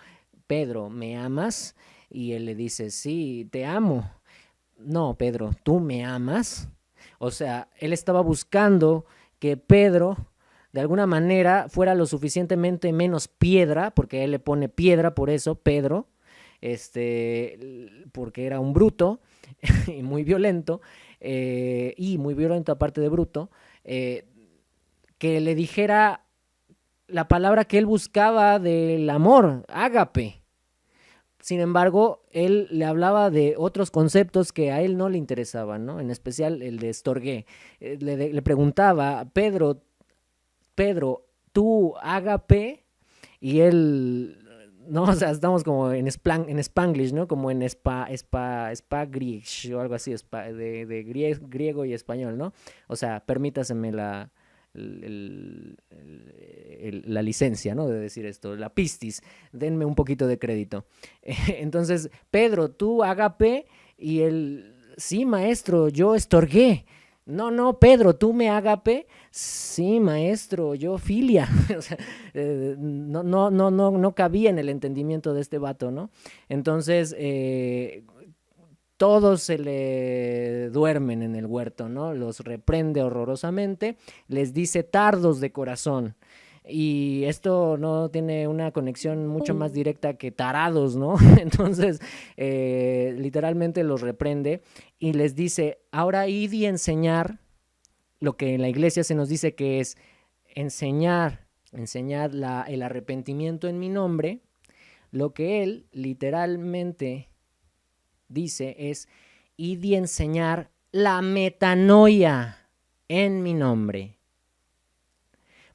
Speaker 1: Pedro, ¿me amas? Y él le dice, sí, te amo. No, Pedro, ¿tú me amas? O sea, él estaba buscando que Pedro de alguna manera fuera lo suficientemente menos piedra, porque él le pone piedra por eso, Pedro, porque era un bruto y muy violento aparte de bruto, que le dijera la palabra que él buscaba del amor, ágape. Sin embargo, él le hablaba de otros conceptos que a él no le interesaban, ¿no? En especial el de Storge. Le preguntaba, Pedro, tú ágape, y él no, o sea, estamos como en Spanglish, ¿no? Como en Spaglish o algo así, griego y español, ¿no? O sea, permítaseme la licencia, ¿no? De decir esto, la pistis, denme un poquito de crédito. Entonces, Pedro, tú agape y el, sí, maestro, yo estorgué. No, no, Pedro, tú me agape. Sí, maestro, yo filia. O sea, no cabía en el entendimiento de este vato, ¿no? Entonces, todos se le duermen en el huerto, ¿no? Los reprende horrorosamente, les dice tardos de corazón. Y esto no tiene una conexión mucho más directa que tarados, ¿no? Entonces, literalmente los reprende y les dice, ahora id y enseñar lo que en la iglesia se nos dice que es enseñar el arrepentimiento en mi nombre. Lo que él literalmente dice es, id y enseñar la metanoia en mi nombre.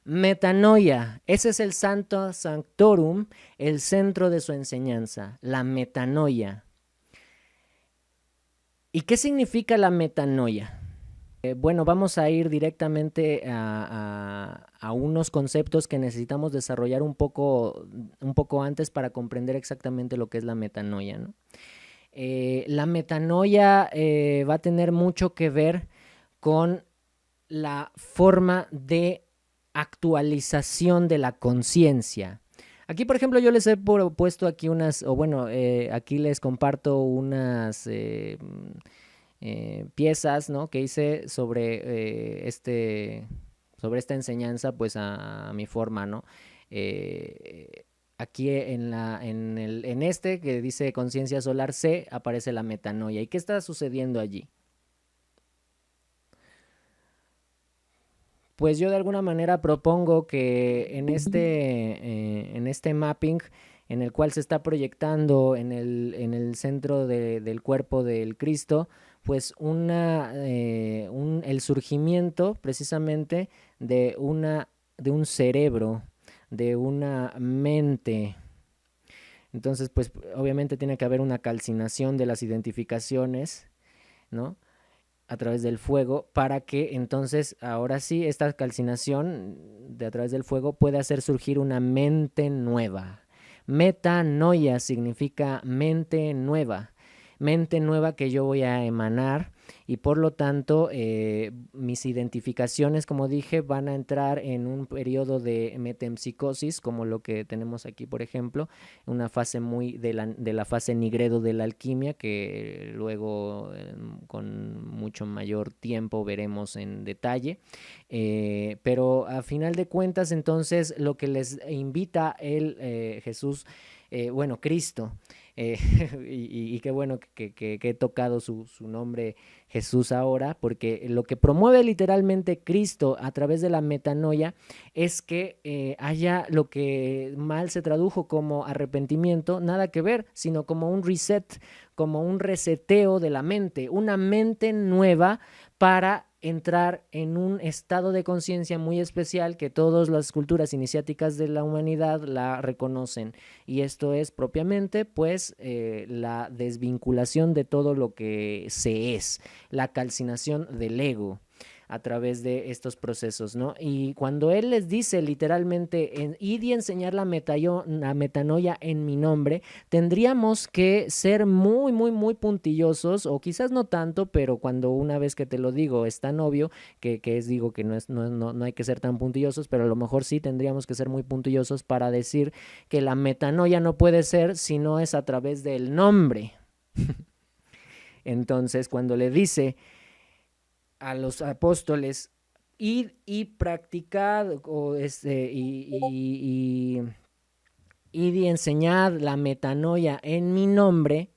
Speaker 1: Metanoia, ese es el Santo Sanctorum, el centro de su enseñanza, la metanoia. ¿Y qué significa la metanoia? Bueno, vamos a ir directamente a unos conceptos que necesitamos desarrollar un poco antes para comprender exactamente lo que es la metanoia, ¿no? La metanoia va a tener mucho que ver con la forma de actualización de la conciencia. Aquí, por ejemplo, yo les he puesto aquí unas, o bueno, aquí les comparto unas piezas, ¿no? Que hice sobre esta enseñanza, pues a mi forma, ¿no? Aquí en este que dice conciencia solar C aparece la metanoia. ¿Y qué está sucediendo allí? Pues yo de alguna manera propongo que en este mapping en el cual se está proyectando en el centro del cuerpo del Cristo, pues el surgimiento precisamente de un cerebro, de una mente. Entonces, pues obviamente tiene que haber una calcinación de las identificaciones, ¿no? A través del fuego, para que entonces ahora sí esta calcinación de a través del fuego puede hacer surgir una mente nueva. Metanoia significa mente nueva que yo voy a emanar, y por lo tanto mis identificaciones, como dije, van a entrar en un periodo de metempsicosis, como lo que tenemos aquí, por ejemplo, una fase muy de la fase Nigredo de la alquimia, que luego con mucho mayor tiempo veremos en detalle. Pero a final de cuentas, entonces, lo que les invita Jesús, bueno, Cristo, y qué bueno que he tocado su nombre Jesús ahora, porque lo que promueve literalmente Cristo a través de la metanoia es que haya lo que mal se tradujo como arrepentimiento, nada que ver, sino como un reset, como un reseteo de la mente, una mente nueva para entrar en un estado de conciencia muy especial que todas las culturas iniciáticas de la humanidad la reconocen, y esto es propiamente pues la desvinculación de todo lo que se es, la calcinación del ego a través de estos procesos, ¿no? Y cuando él les dice literalmente, id y enseñar la metanoia en mi nombre, tendríamos que ser muy, muy, muy puntillosos, o quizás no tanto, pero cuando una vez que te lo digo es tan obvio digo que no hay que ser tan puntillosos, pero a lo mejor sí tendríamos que ser muy puntillosos para decir que la metanoia no puede ser si no es a través del nombre. Entonces, cuando le dice a los apóstoles, id y practicad y enseñad la metanoia en mi nombre,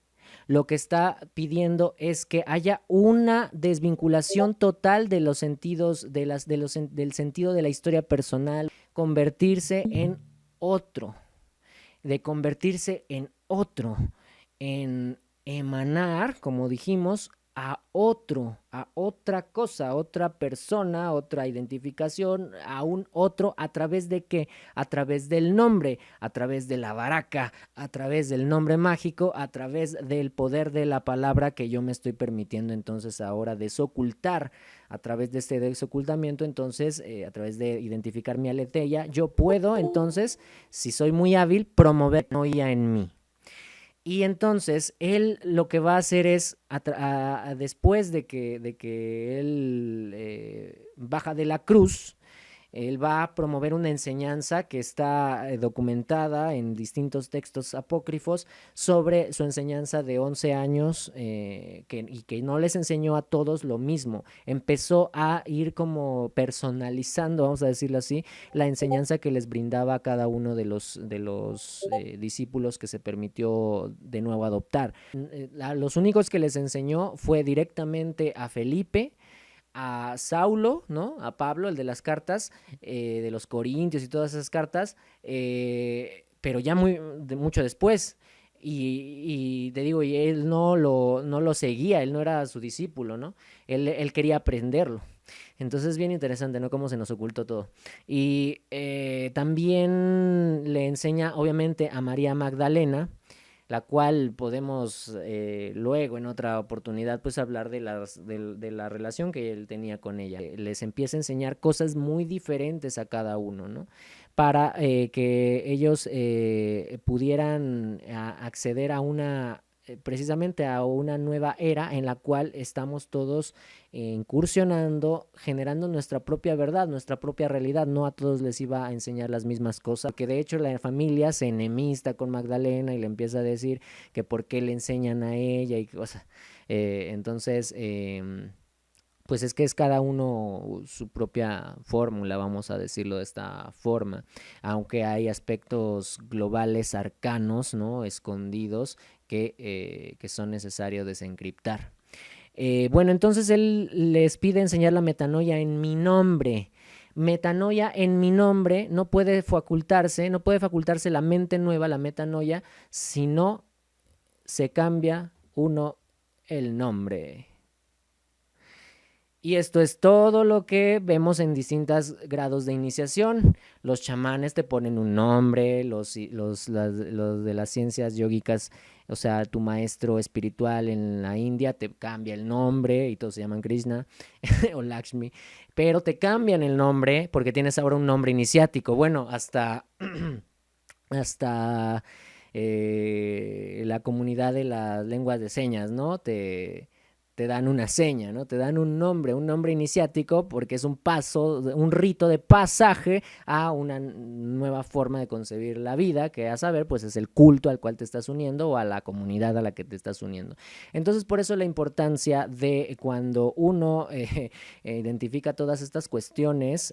Speaker 1: lo que está pidiendo es que haya una desvinculación total de los sentidos, del sentido de la historia personal, convertirse en otro, en emanar, como dijimos,
Speaker 2: a otro, a otra cosa, a otra persona, otra identificación, a un otro, ¿a través de qué? A través del nombre, a través de la baraca, a través del nombre mágico, a través del poder de la palabra que yo me estoy permitiendo entonces ahora desocultar. A través de este desocultamiento, entonces, a través de identificar mi aletheia, yo puedo entonces, si soy muy hábil, promover la noia en mí. Y entonces él lo que va a hacer es, después de que él baja de la cruz, él va a promover una enseñanza que está documentada en distintos textos apócrifos sobre su enseñanza de 11 años y que no les enseñó a todos lo mismo. Empezó a ir como personalizando, vamos a decirlo así, la enseñanza que les brindaba a cada uno de los discípulos que se permitió de nuevo adoptar. Los únicos que les enseñó fue directamente a Felipe, a Saulo, ¿no? A Pablo, el de las cartas, de los Corintios y todas esas cartas, pero ya mucho después. Y te digo, y él no lo seguía, él no era su discípulo, ¿no? Él quería aprenderlo. Entonces es bien interesante, ¿no? Cómo se nos ocultó todo. Y también le enseña, obviamente, a María Magdalena, la cual podemos luego en otra oportunidad pues hablar de la relación que él tenía con ella. Les empieza a enseñar cosas muy diferentes a cada uno, ¿no? Para que ellos pudieran acceder a una precisamente a una nueva era en la cual estamos todos incursionando, generando nuestra propia verdad, nuestra propia realidad. No a todos les iba a enseñar las mismas cosas, que de hecho la familia se enemista con Magdalena y le empieza a decir que por qué le enseñan a ella y cosas. Entonces, pues es que es cada uno su propia fórmula, vamos a decirlo de esta forma, aunque hay aspectos globales arcanos, ¿no? Escondidos que son necesarios desencriptar. Bueno, entonces él les pide enseñar la metanoia en mi nombre. Metanoia en mi nombre no puede facultarse la mente nueva, la metanoia, si no se cambia uno el nombre. Y esto es todo lo que vemos en distintos grados de iniciación. Los chamanes te ponen un nombre, los de las ciencias yógicas, o sea, tu maestro espiritual en la India te cambia el nombre y todos se llaman Krishna o Lakshmi, pero te cambian el nombre porque tienes ahora un nombre iniciático. Bueno, hasta la comunidad de las lenguas de señas, ¿no? Te dan una seña, ¿no? Te dan un nombre iniciático, porque es un paso, un rito de pasaje a una nueva forma de concebir la vida, que a saber, pues es el culto al cual te estás uniendo o a la comunidad a la que te estás uniendo. Entonces, por eso la importancia de cuando uno identifica todas estas cuestiones,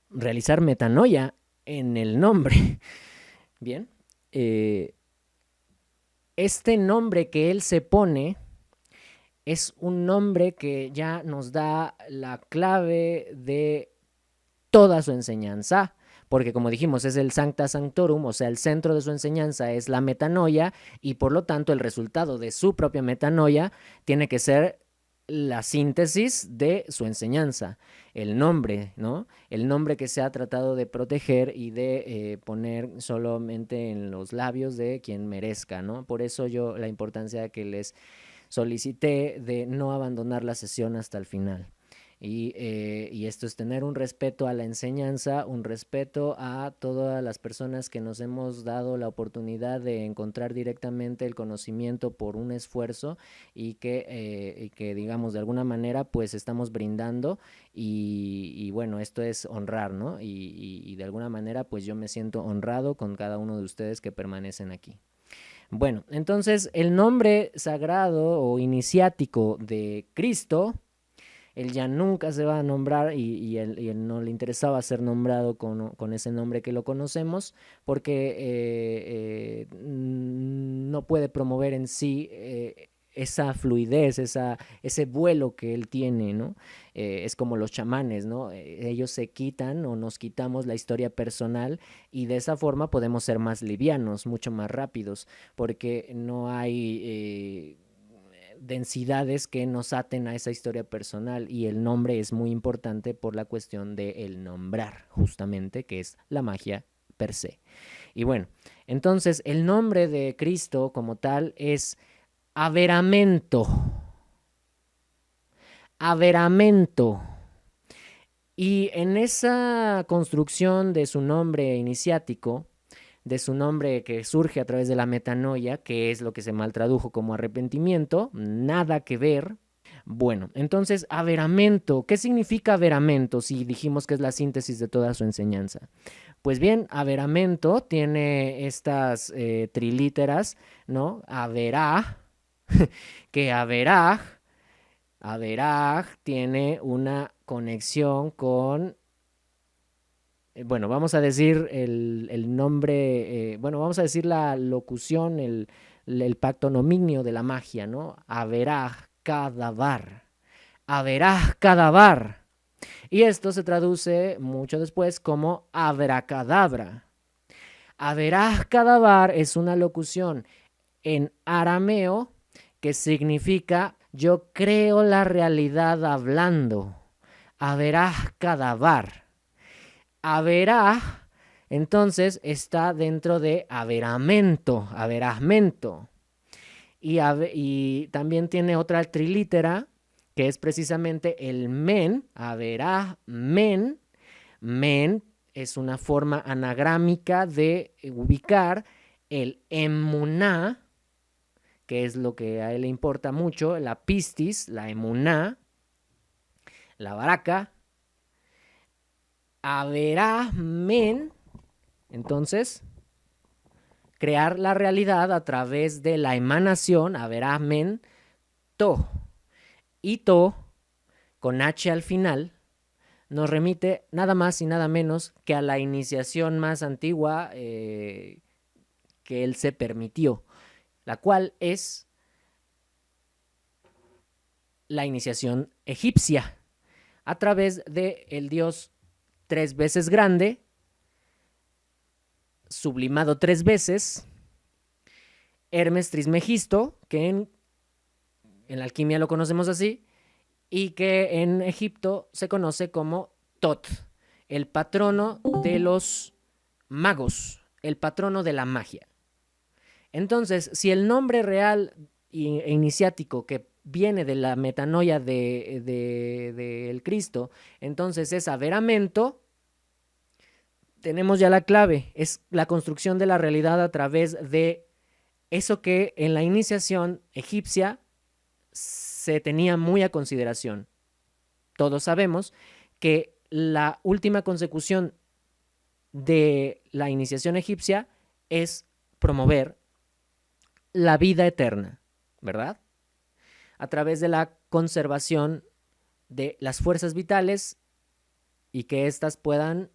Speaker 2: realizar metanoia en el nombre. Bien. Este nombre que él se pone es un nombre que ya nos da la clave de toda su enseñanza, porque como dijimos es el Sancta Sanctorum, o sea, el centro de su enseñanza es la metanoia, y por lo tanto el resultado de su propia metanoia tiene que ser la síntesis de su enseñanza, el nombre, ¿no? El nombre que se ha tratado de proteger y de poner solamente en los labios de quien merezca, ¿no? Por eso yo la importancia que les solicité de no abandonar la sesión hasta el final. Y esto es tener un respeto a la enseñanza, un respeto a todas las personas que nos hemos dado la oportunidad de encontrar directamente el conocimiento por un esfuerzo y que digamos, de alguna manera, pues estamos brindando y bueno, esto es honrar, ¿no? Y de alguna manera, pues yo me siento honrado con cada uno de ustedes que permanecen aquí. Bueno, entonces el nombre sagrado o iniciático de Cristo, él ya nunca se va a nombrar y él no le interesaba ser nombrado con ese nombre que lo conocemos porque no puede promover en sí esa fluidez, ese vuelo que él tiene, ¿no? Es como los chamanes, ¿no? Ellos se quitan o nos quitamos la historia personal y de esa forma podemos ser más livianos, mucho más rápidos, porque no hay densidades que nos aten a esa historia personal, y el nombre es muy importante por la cuestión de el nombrar, justamente, que es la magia per se. Y bueno, entonces el nombre de Cristo como tal es Averamento. Averamento. Y en esa construcción de su nombre iniciático, de su nombre que surge a través de la metanoia, que es lo que se mal tradujo como arrepentimiento, nada que ver. Bueno, entonces, averamento, ¿qué significa averamento si dijimos que es la síntesis de toda su enseñanza? Pues bien, averamento tiene estas trilíteras, ¿no? Averá, que averaj tiene una conexión con, bueno, vamos a decir el nombre, bueno, vamos a decir la locución, el pactonominio de la magia, ¿no? Averaj cadavar. Averaj cadavar. Y esto se traduce mucho después como abracadabra. Averaj cadavar es una locución en arameo que significa yo creo la realidad hablando. Averaj cadavar. Averaj, entonces, está dentro de averamento, averajmento. Y también tiene otra trilítera, que es precisamente el men, averajmen. Men es una forma anagrámica de ubicar el emuná, que es lo que a él le importa mucho, la pistis, la emuná, la baraca, averajmen, entonces, crear la realidad a través de la emanación, averajmen, to. Y to, con H al final, nos remite nada más y nada menos que a la iniciación más antigua que él se permitió, la cual es la iniciación egipcia, a través del dios 3 veces grande, sublimado 3 veces, Hermes Trismegisto, que en la alquimia lo conocemos así, y que en Egipto se conoce como Tot, el patrono de los magos, el patrono de la magia. Entonces, si el nombre real e iniciático que viene de la metanoia del Cristo, entonces es averamento, tenemos ya la clave, es la construcción de la realidad a través de eso que en la iniciación egipcia se tenía muy a consideración. Todos sabemos que la última consecución de la iniciación egipcia es promover la vida eterna, ¿verdad? A través de la conservación de las fuerzas vitales y que éstas puedan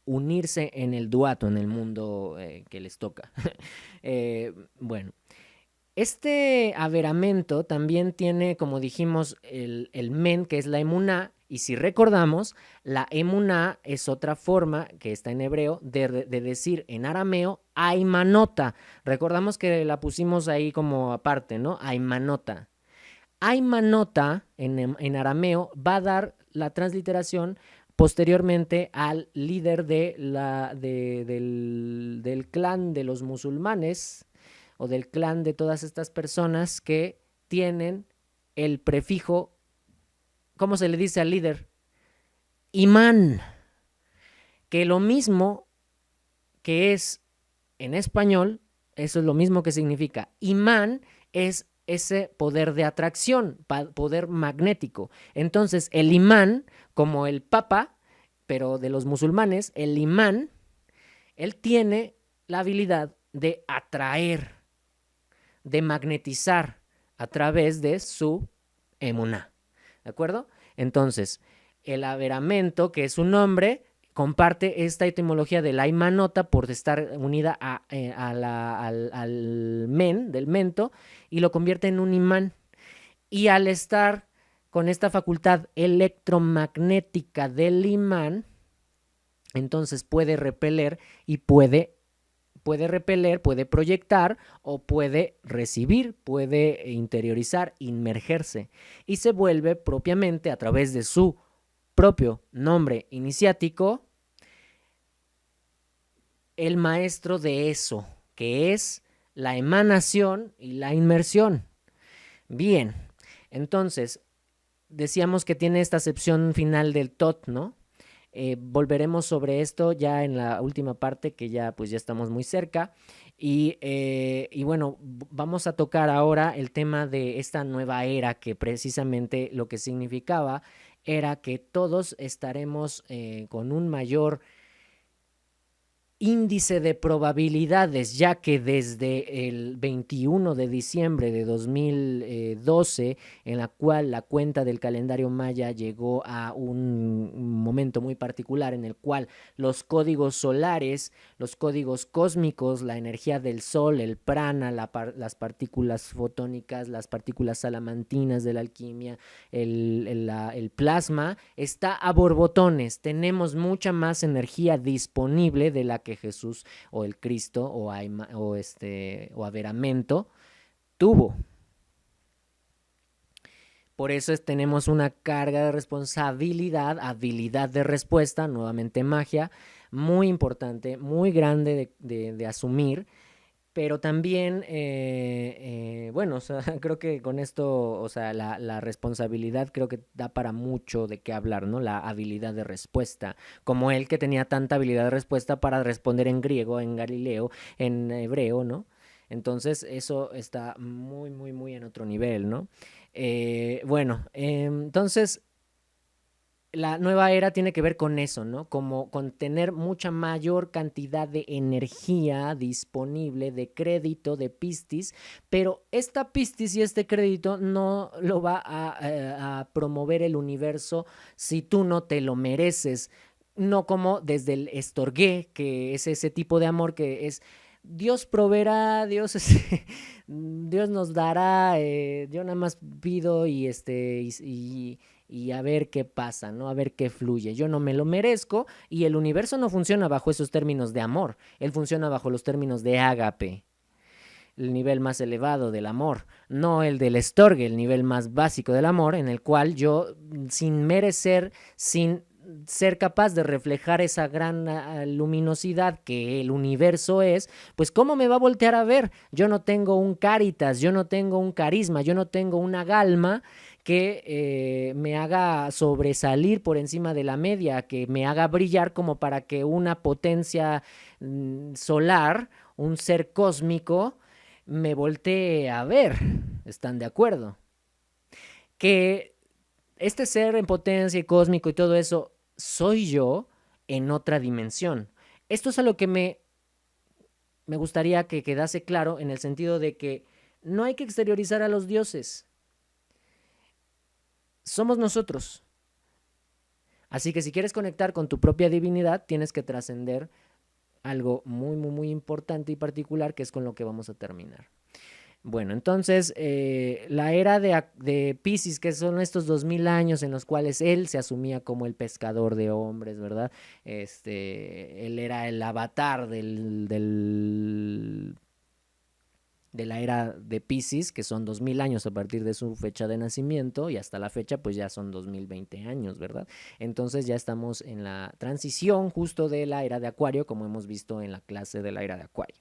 Speaker 2: unirse en el duato, en el mundo que les toca. Bueno, este averamento también tiene, como dijimos, el men, que es la emuná, y si recordamos, la emuná es otra forma, que está en hebreo, de decir en arameo, aymanota. Recordamos que la pusimos ahí como aparte, ¿no? Aymanota. Aymanota, en arameo, va a dar la transliteración posteriormente al líder del clan de los musulmanes, o del clan de todas estas personas que tienen el prefijo, ¿cómo se le dice al líder? Imán, que lo mismo que es en español, eso es lo mismo que significa. Imán es ese poder de atracción, poder magnético. Entonces, el imán, como el papa, pero de los musulmanes, el imán, él tiene la habilidad de atraer, de magnetizar a través de su emuná, ¿de acuerdo? Entonces, el averamento, que es un nombre, comparte esta etimología de la imanota por estar unida al men, del mento, y lo convierte en un imán. Y al estar con esta facultad electromagnética del imán, entonces puede repeler y puede repeler, puede proyectar o puede recibir, puede interiorizar, inmergerse, y se vuelve propiamente, a través de su propio nombre iniciático, el maestro de eso, que es la emanación y la inmersión. Bien, entonces, decíamos que tiene esta acepción final del tot, ¿no? Volveremos sobre esto ya en la última parte, que ya pues ya estamos muy cerca. Y bueno, vamos a tocar ahora el tema de esta nueva era, que precisamente lo que significaba era que todos estaremos con un mayor índice de probabilidades, ya que desde el 21 de diciembre de 2012, en la cual la cuenta del calendario maya llegó a un momento muy particular en el cual los códigos solares, los códigos cósmicos, la energía del sol, el prana, las partículas fotónicas, las partículas salamantinas de la alquimia, el plasma, está a borbotones. Tenemos mucha más energía disponible de la que Jesús o el Cristo o Averamento tuvo. Por eso tenemos una carga de responsabilidad, habilidad de respuesta, nuevamente magia, muy importante, muy grande de asumir. Pero también, bueno, o sea, creo que con esto, o sea, la responsabilidad creo que da para mucho de qué hablar, ¿no? La habilidad de respuesta, como él, que tenía tanta habilidad de respuesta para responder en griego, en Galileo, en hebreo, ¿no? Entonces eso está muy, muy, muy en otro nivel, ¿no? Bueno, entonces la nueva era tiene que ver con eso, ¿no? Como con tener mucha mayor cantidad de energía disponible, de crédito, de pistis, pero esta pistis y este crédito no lo va a promover el universo si tú no te lo mereces. No como desde el estorgué, que es ese tipo de amor que es Dios proveerá, Dios nos dará, yo nada más pido y a ver qué pasa, ¿no? A ver qué fluye. Yo no me lo merezco, y el universo no funciona bajo esos términos de amor. Él funciona bajo los términos de ágape, el nivel más elevado del amor, no el del estorgue, el nivel más básico del amor, en el cual yo, sin merecer, sin ser capaz de reflejar esa gran luminosidad que el universo es, pues ¿cómo me va a voltear a ver? Yo no tengo un caritas, yo no tengo un carisma, yo no tengo una galma que me haga sobresalir por encima de la media, que me haga brillar como para que una potencia solar, un ser cósmico, me voltee a ver. ¿Están de acuerdo? Que este ser en potencia y cósmico y todo eso soy yo en otra dimensión. Esto es a lo que me gustaría que quedase claro, en el sentido de que no hay que exteriorizar a los dioses. Somos nosotros. Así que si quieres conectar con tu propia divinidad, tienes que trascender algo muy, muy, muy importante y particular, que es con lo que vamos a terminar. Bueno, entonces la era de Piscis, que son estos 2000 años en los cuales él se asumía como el pescador de hombres, ¿verdad? Él era el avatar de la era de Piscis, que son 2000 años a partir de su fecha de nacimiento, y hasta la fecha pues ya son 2020 años, ¿verdad? Entonces ya estamos en la transición justo de la era de Acuario, como hemos visto en la clase de la era de Acuario.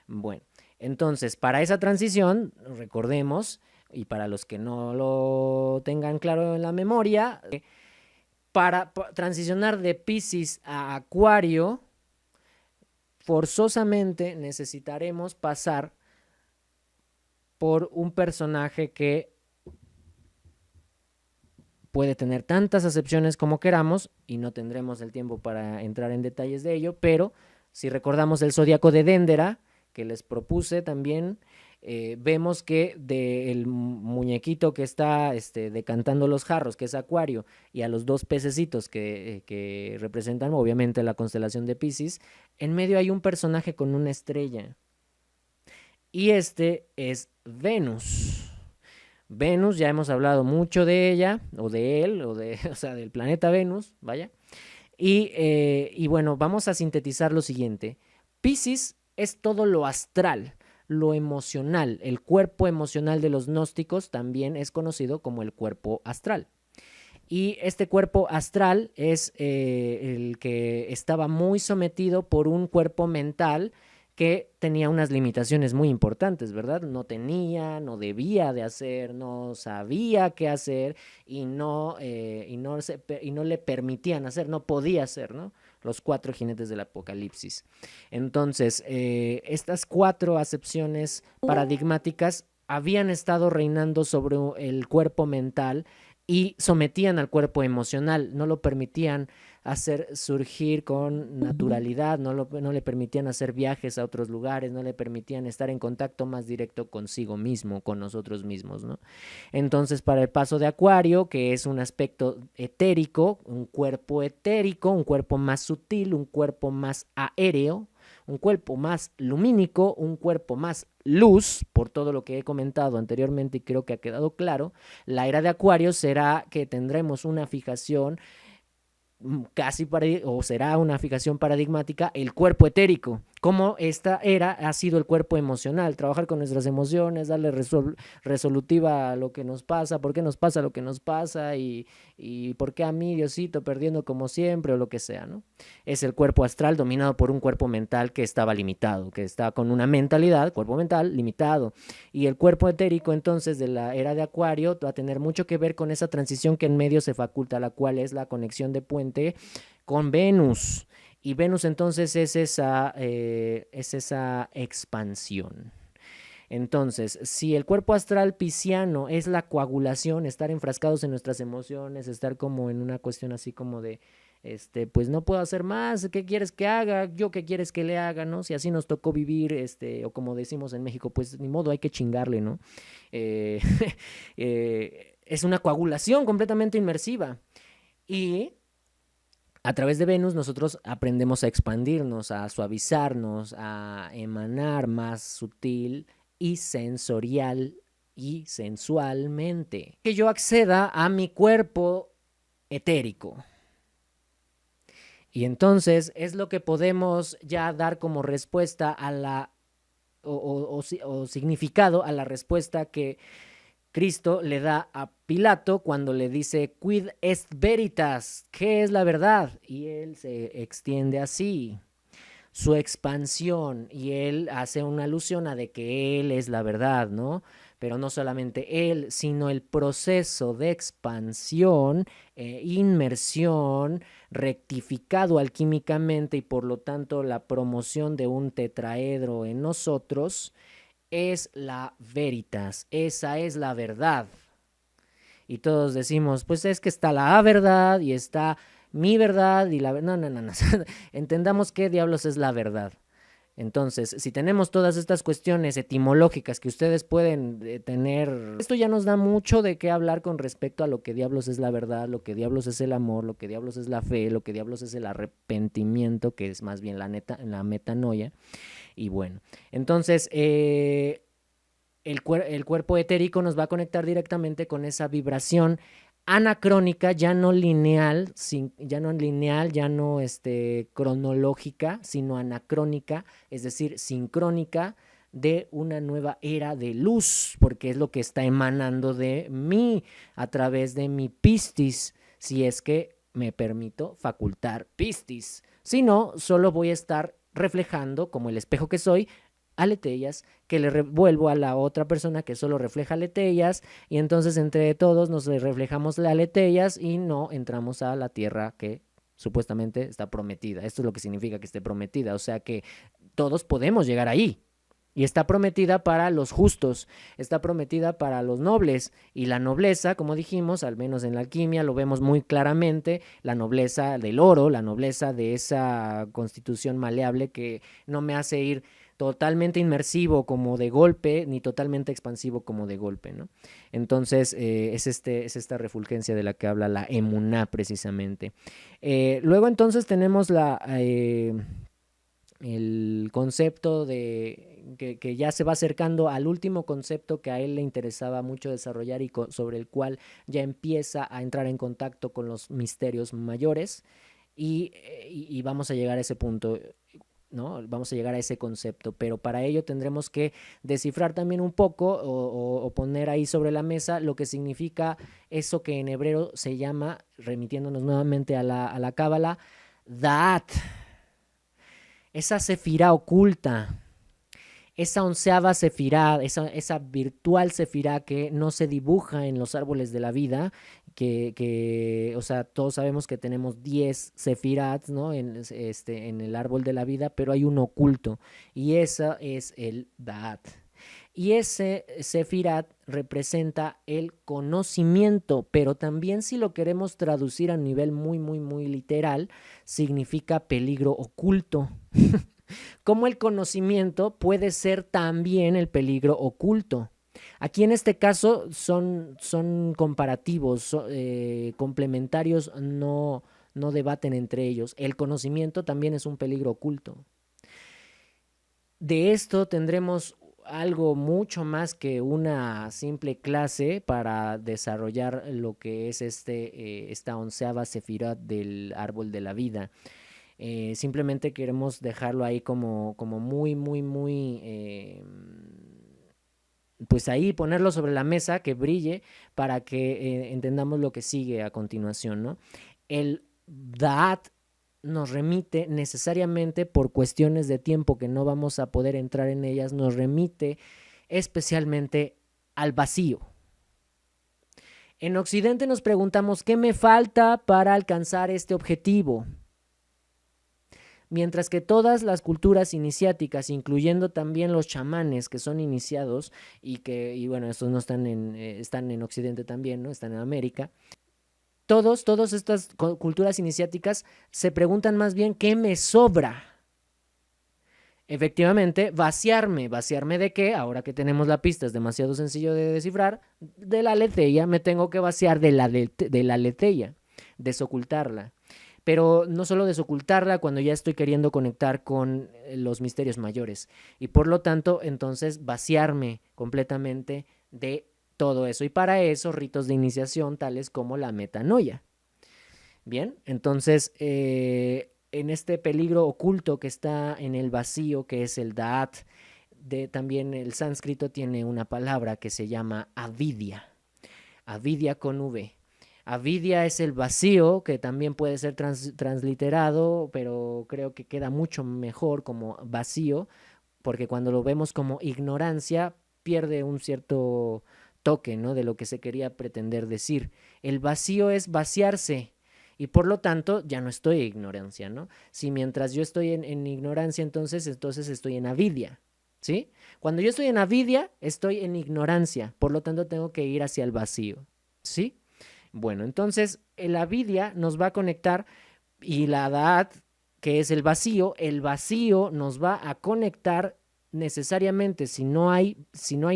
Speaker 2: Bueno, entonces para esa transición, recordemos, y para los que no lo tengan claro en la memoria, para transicionar de Piscis a Acuario, forzosamente necesitaremos pasar por un personaje que puede tener tantas acepciones como queramos, y no tendremos el tiempo para entrar en detalles de ello, pero si recordamos el zodiaco de Déndera, que les propuse también, vemos que del muñequito que está decantando los jarros, que es Acuario, y a los dos pececitos que representan obviamente la constelación de Piscis, en medio hay un personaje con una estrella. Y este es Venus. Venus, ya hemos hablado mucho de ella, o de él, o sea, del planeta Venus, vaya. Y bueno, vamos a sintetizar lo siguiente. Piscis es todo lo astral, lo emocional. El cuerpo emocional de los gnósticos también es conocido como el cuerpo astral. Y este cuerpo astral es el que estaba muy sometido por un cuerpo mental que tenía unas limitaciones muy importantes, ¿verdad? No tenía, no debía de hacer, no sabía qué hacer y no le permitían hacer, no podía hacer, ¿no? Los 4 jinetes del Apocalipsis. Entonces, estas 4 acepciones paradigmáticas habían estado reinando sobre el cuerpo mental y sometían al cuerpo emocional, no lo permitían hacer surgir con naturalidad, no le permitían hacer viajes a otros lugares, no le permitían estar en contacto más directo consigo mismo, con nosotros mismos, ¿no? Entonces, para el paso de Acuario, que es un aspecto etérico, un cuerpo más sutil, un cuerpo más aéreo, un cuerpo más lumínico, un cuerpo más luz, por todo lo que he comentado anteriormente y creo que ha quedado claro, la era de Acuario será que tendremos una fijación o será una fijación paradigmática, el cuerpo etérico, como esta era ha sido el cuerpo emocional, trabajar con nuestras emociones, darle resolutiva a lo que nos pasa, por qué nos pasa lo que nos pasa y por qué a mí, Diosito, perdiendo como siempre o lo que sea, ¿no? Es el cuerpo astral dominado por un cuerpo mental que estaba limitado, que está con una mentalidad, cuerpo mental limitado. Y el cuerpo etérico entonces de la era de Acuario va a tener mucho que ver con esa transición que en medio se faculta, la cual es la conexión de puente con Venus. Y Venus entonces es esa expansión. Entonces, si el cuerpo astral pisciano es la coagulación, estar enfrascados en nuestras emociones, estar como en una cuestión así como de, pues no puedo hacer más, ¿qué quieres que haga? ¿Yo qué quieres que le haga? ¿No? Si así nos tocó vivir, o como decimos en México, pues ni modo, hay que chingarle, ¿no? Es una coagulación completamente inmersiva. Y a través de Venus nosotros aprendemos a expandirnos, a suavizarnos, a emanar más sutil y sensorial y sensualmente. Que yo acceda a mi cuerpo etérico. Y entonces es lo que podemos ya dar como respuesta a la, o significado a la respuesta que Cristo le da a Pilato cuando le dice, quid est veritas, ¿qué es la verdad? Y él se extiende así, su expansión, y él hace una alusión a de que él es la verdad, ¿no? Pero no solamente él, sino el proceso de expansión, inmersión, rectificado alquímicamente y por lo tanto la promoción de un tetraedro en nosotros, es la veritas, esa es la verdad. Y todos decimos, pues es que está la verdad y está mi verdad y la verdad. No. Entendamos qué diablos es la verdad. Entonces, si tenemos todas estas cuestiones etimológicas que ustedes pueden tener, esto ya nos da mucho de qué hablar con respecto a lo que diablos es la verdad, lo que diablos es el amor, lo que diablos es la fe, lo que diablos es el arrepentimiento, que es más bien la metanoia. Y bueno, entonces el cuerpo etérico nos va a conectar directamente con esa vibración anacrónica, ya no lineal, ya no cronológica, sino anacrónica, es decir, sincrónica de una nueva era de luz, porque es lo que está emanando de mí a través de mi pistis, si es que me permito facultar pistis. Si no, solo voy a estar reflejando, como el espejo que soy, aletellas que le revuelvo a la otra persona que solo refleja aletellas, y entonces entre todos nos reflejamos aletellas y no entramos a la tierra que supuestamente está prometida. Esto es lo que significa que esté prometida, o sea que todos podemos llegar ahí. Y está prometida para los justos, está prometida para los nobles. Y la nobleza, como dijimos, al menos en la alquimia lo vemos muy claramente, la nobleza del oro, la nobleza de esa constitución maleable que no me hace ir totalmente inmersivo como de golpe, ni totalmente expansivo como de golpe, ¿no? Entonces, es esta refulgencia de la que habla la emuná precisamente. Luego entonces tenemos el concepto que ya se va acercando al último concepto que a él le interesaba mucho desarrollar y sobre el cual ya empieza a entrar en contacto con los misterios mayores y vamos a llegar a ese punto, ¿no? Vamos a llegar a ese concepto, pero para ello tendremos que descifrar también un poco o poner ahí sobre la mesa lo que significa eso que en hebreo se llama, remitiéndonos nuevamente a la cábala, Da'at, esa sefirá oculta, esa onceava sefirá, esa virtual sefirá que no se dibuja en los árboles de la vida, o sea, todos sabemos que tenemos 10 sefirats, ¿no? En el árbol de la vida, pero hay uno oculto, y esa es el Da'at. Y ese sefirat representa el conocimiento, pero también si lo queremos traducir a nivel muy, muy, muy literal, significa peligro oculto. Como el conocimiento puede ser también el peligro oculto. Aquí en este caso son comparativos, complementarios, no debaten entre ellos. El conocimiento también es un peligro oculto. De esto tendremos algo mucho más que una simple clase para desarrollar lo que es esta onceava sefirot del árbol de la vida. Simplemente queremos dejarlo ahí como muy, muy, muy, pues ahí ponerlo sobre la mesa, que brille, para que entendamos lo que sigue a continuación, ¿no? El Da'at nos remite necesariamente, por cuestiones de tiempo que no vamos a poder entrar en ellas, nos remite especialmente al vacío. En Occidente nos preguntamos, ¿qué me falta para alcanzar este objetivo? Mientras que todas las culturas iniciáticas, incluyendo también los chamanes que son iniciados y bueno, estos no están están en Occidente también, ¿no? Están en América. Todas estas culturas iniciáticas se preguntan más bien ¿qué me sobra? Efectivamente, vaciarme. ¿Vaciarme de qué? Ahora que tenemos la pista, es demasiado sencillo de descifrar. De la aletheia, me tengo que vaciar de la aletheia, desocultarla. Pero no solo desocultarla cuando ya estoy queriendo conectar con los misterios mayores. Y por lo tanto, entonces, vaciarme completamente de todo eso. Y para eso, ritos de iniciación tales como la metanoia. Bien, entonces, en este peligro oculto que está en el vacío, que es el Da'at, también el sánscrito tiene una palabra que se llama avidya. Avidya con V. Avidya es el vacío, que también puede ser transliterado, pero creo que queda mucho mejor como vacío, porque cuando lo vemos como ignorancia, pierde un cierto toque, ¿no? De lo que se quería pretender decir. El vacío es vaciarse, y por lo tanto ya no estoy en ignorancia, ¿no? Si mientras yo estoy en ignorancia, entonces estoy en avidya, ¿sí? Cuando yo estoy en avidya, estoy en ignorancia, por lo tanto tengo que ir hacia el vacío, ¿sí? Bueno, entonces el avidya nos va a conectar y la da'at, que es el vacío nos va a conectar necesariamente si no hay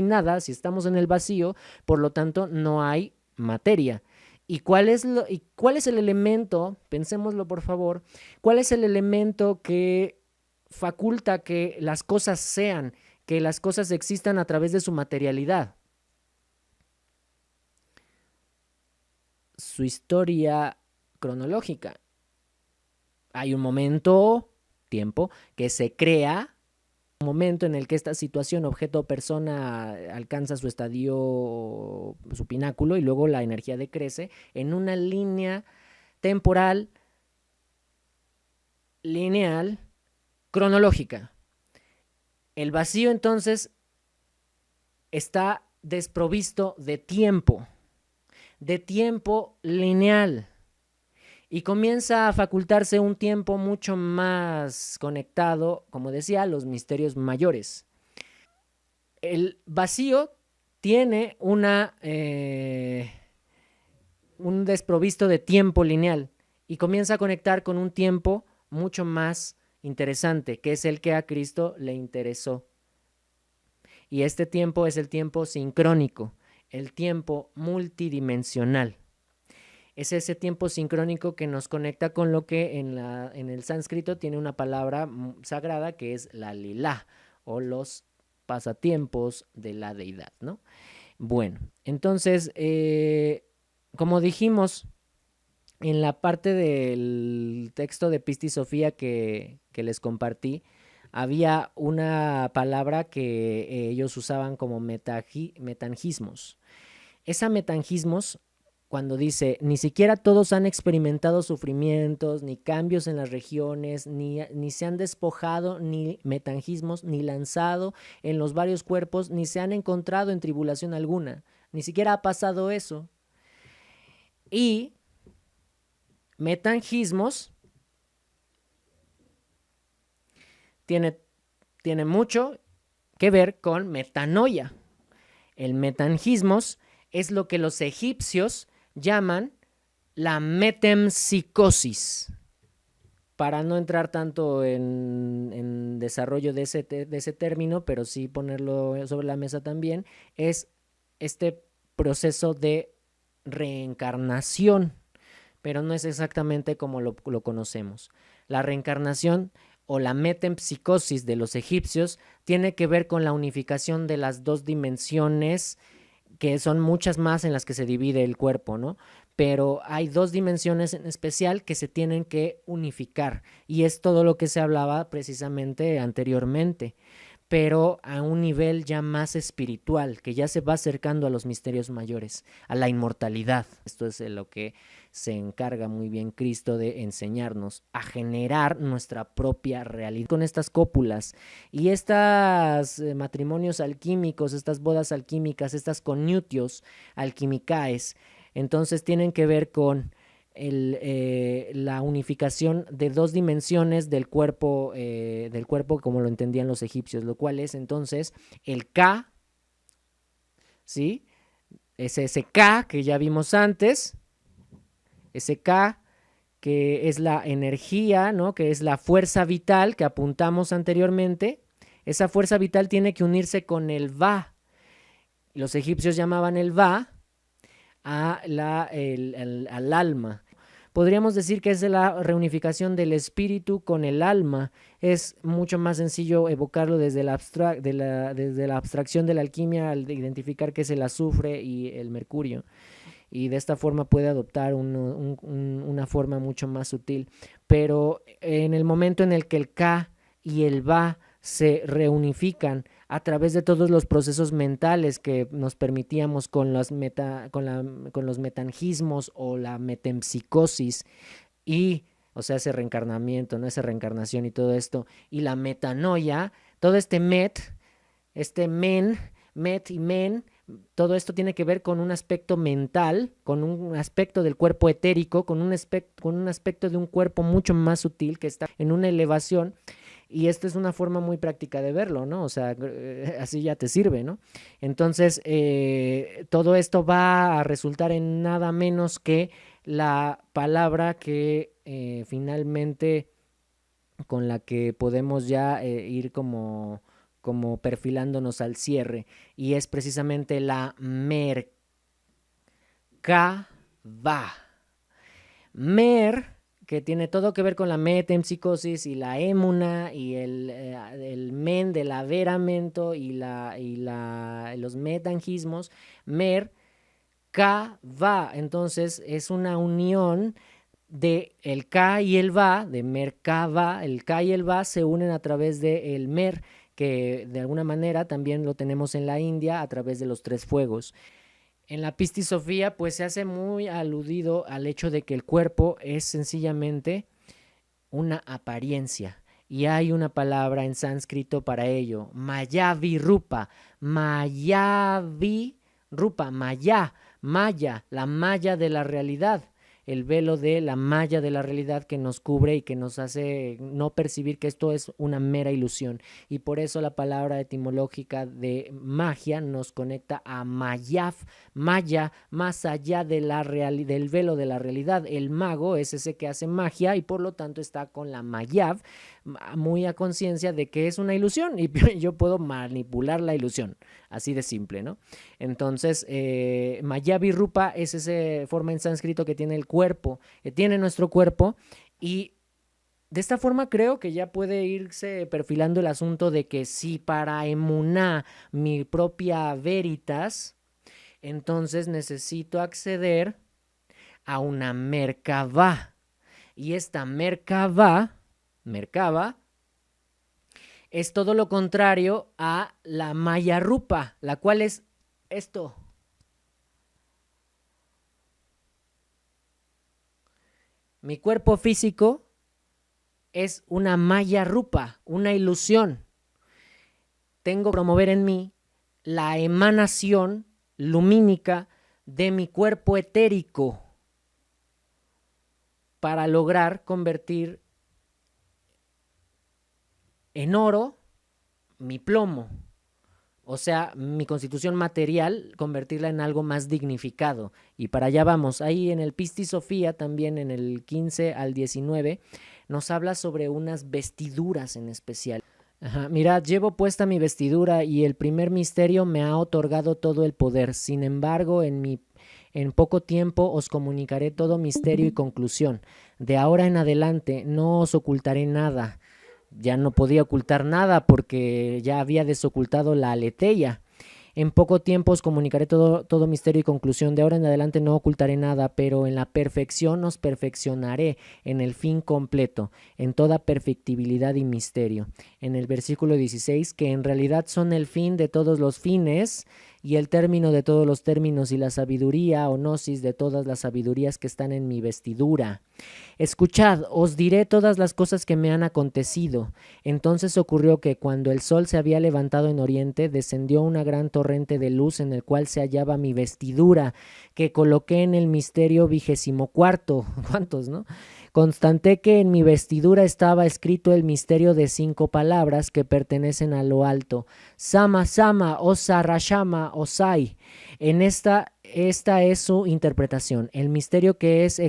Speaker 2: nada, si estamos en el vacío, por lo tanto no hay materia. ¿Y cuál es el elemento? Pensémoslo por favor. ¿Cuál es el elemento que faculta que las cosas sean, que las cosas existan a través de su materialidad? Su historia cronológica. Hay un tiempo, que se crea, un momento en el que esta situación, objeto o persona alcanza su estadio, su pináculo, y luego la energía decrece en una línea temporal, lineal, cronológica. El vacío entonces está desprovisto de tiempo lineal, y comienza a facultarse un tiempo mucho más conectado, como decía, a los misterios mayores. El vacío tiene un desprovisto de tiempo lineal y comienza a conectar con un tiempo mucho más interesante, que es el que a Cristo le interesó. Y este tiempo es el tiempo sincrónico, el tiempo multidimensional. Es ese tiempo sincrónico que nos conecta con lo que en el sánscrito tiene una palabra sagrada que es la lilá, o los pasatiempos de la deidad, ¿no? Bueno, entonces, como dijimos en la parte del texto de Pistisofía que les compartí, había una palabra que ellos usaban como metangismos. Esa metangismos, cuando dice, ni siquiera todos han experimentado sufrimientos, ni cambios en las regiones, ni se han despojado, ni metangismos, ni lanzado en los varios cuerpos, ni se han encontrado en tribulación alguna. Ni siquiera ha pasado eso. Y metangismos tiene mucho que ver con metanoia. El metangismos es lo que los egipcios llaman la metempsicosis. Para no entrar tanto en desarrollo de ese término, pero sí ponerlo sobre la mesa también, es este proceso de reencarnación, pero no es exactamente como lo conocemos. La reencarnación o la metempsicosis de los egipcios tiene que ver con la unificación de las dos dimensiones, que son muchas más en las que se divide el cuerpo, ¿no? Pero hay dos dimensiones en especial que se tienen que unificar, y es todo lo que se hablaba precisamente anteriormente, pero a un nivel ya más espiritual, que ya se va acercando a los misterios mayores, a la inmortalidad. Esto es lo que se encarga muy bien Cristo de enseñarnos, a generar nuestra propia realidad con estas cópulas y estos matrimonios alquímicos, estas bodas alquímicas, estas conutios alquimicaes. Entonces tienen que ver con la unificación de dos dimensiones del cuerpo como lo entendían los egipcios, lo cual es entonces el Ka, ¿sí? Es ese Ka que ya vimos antes, ese Ka que es la energía, ¿no? Que es la fuerza vital que apuntamos anteriormente. Esa fuerza vital tiene que unirse con el Va. Los egipcios llamaban el Va al alma. Podríamos decir que es la reunificación del espíritu con el alma. Es mucho más sencillo evocarlo desde la abstracción de la alquimia al identificar que es el azufre y el mercurio. Y de esta forma puede adoptar una forma mucho más sutil. Pero en el momento en el que el Ka y el Va se reunifican a través de todos los procesos mentales que nos permitíamos con los metangismos o la metempsicosis y, o sea, ese reencarnamiento, ¿no? Esa reencarnación y todo esto, y la metanoia, todo este met y men, todo esto tiene que ver con un aspecto mental, con un aspecto del cuerpo etérico, con un aspecto de un cuerpo mucho más sutil que está en una elevación. Y esta es una forma muy práctica de verlo, ¿no? O sea, así ya te sirve, ¿no? Entonces, todo esto va a resultar en nada menos que la palabra que finalmente con la que podemos ya ir como perfilándonos al cierre, y es precisamente la Merkava. Que tiene todo que ver con la metempsicosis y la émuna y el men del averamento y los metangismos. Merkava, entonces es una unión de el Ka y el Va, de Merkava. El Ka y el Va se unen a través de el Mer, que de alguna manera también lo tenemos en la India a través de los tres fuegos. En la Pistisofía pues se hace muy aludido al hecho de que el cuerpo es sencillamente una apariencia, y hay una palabra en sánscrito para ello, Mayavi Rupa, Maya, Maya, la malla de la realidad. el velo de la malla de la realidad que nos cubre y que nos hace no percibir que esto es una mera ilusión. Y por eso la palabra etimológica de magia nos conecta a mayaf, maya, más allá de del velo de la realidad. El mago es ese que hace magia y por lo tanto está con la mayaf, muy a conciencia de que es una ilusión y yo puedo manipular la ilusión, así de simple, ¿no? Entonces, Mayavi Rupa es esa forma en sánscrito que tiene el cuerpo, que tiene nuestro cuerpo, y de esta forma creo que ya puede irse perfilando el asunto de que si para emuná mi propia veritas, entonces necesito acceder a una merkabah. Y esta merkabah es todo lo contrario a la Maya Rupa, la cual es esto. Mi cuerpo físico es una Maya Rupa, una ilusión. Tengo que promover en mí la emanación lumínica de mi cuerpo etérico para lograr convertir en oro mi plomo, o sea, mi constitución material, convertirla en algo más dignificado. Y para allá vamos. Ahí en el Pisti Sofía, también en el 15 al 19, nos habla sobre unas vestiduras en especial. Ajá, mirad, llevo puesta mi vestidura y el primer misterio me ha otorgado todo el poder. Sin embargo, en poco tiempo os comunicaré todo misterio y conclusión. De ahora en adelante no os ocultaré nada. Ya no podía ocultar nada porque ya había desocultado la aletheia. En poco tiempo os comunicaré todo misterio y conclusión. De ahora en adelante no ocultaré nada, pero en la perfección os perfeccionaré en el fin completo, en toda perfectibilidad y misterio. En el versículo 16, que en realidad son el fin de todos los fines y el término de todos los términos y la sabiduría o gnosis de todas las sabidurías que están en mi vestidura. Escuchad, os diré todas las cosas que me han acontecido. Entonces ocurrió que cuando el sol se había levantado en oriente, descendió una gran torrente de luz en el cual se hallaba mi vestidura, que coloqué en el misterio 24. ¿Cuántos, no? Constaté que en mi vestidura estaba escrito el misterio de 5 palabras que pertenecen a lo alto. Sama, Sama, Osa, Rashama, Osai. En esta es su interpretación. El misterio que es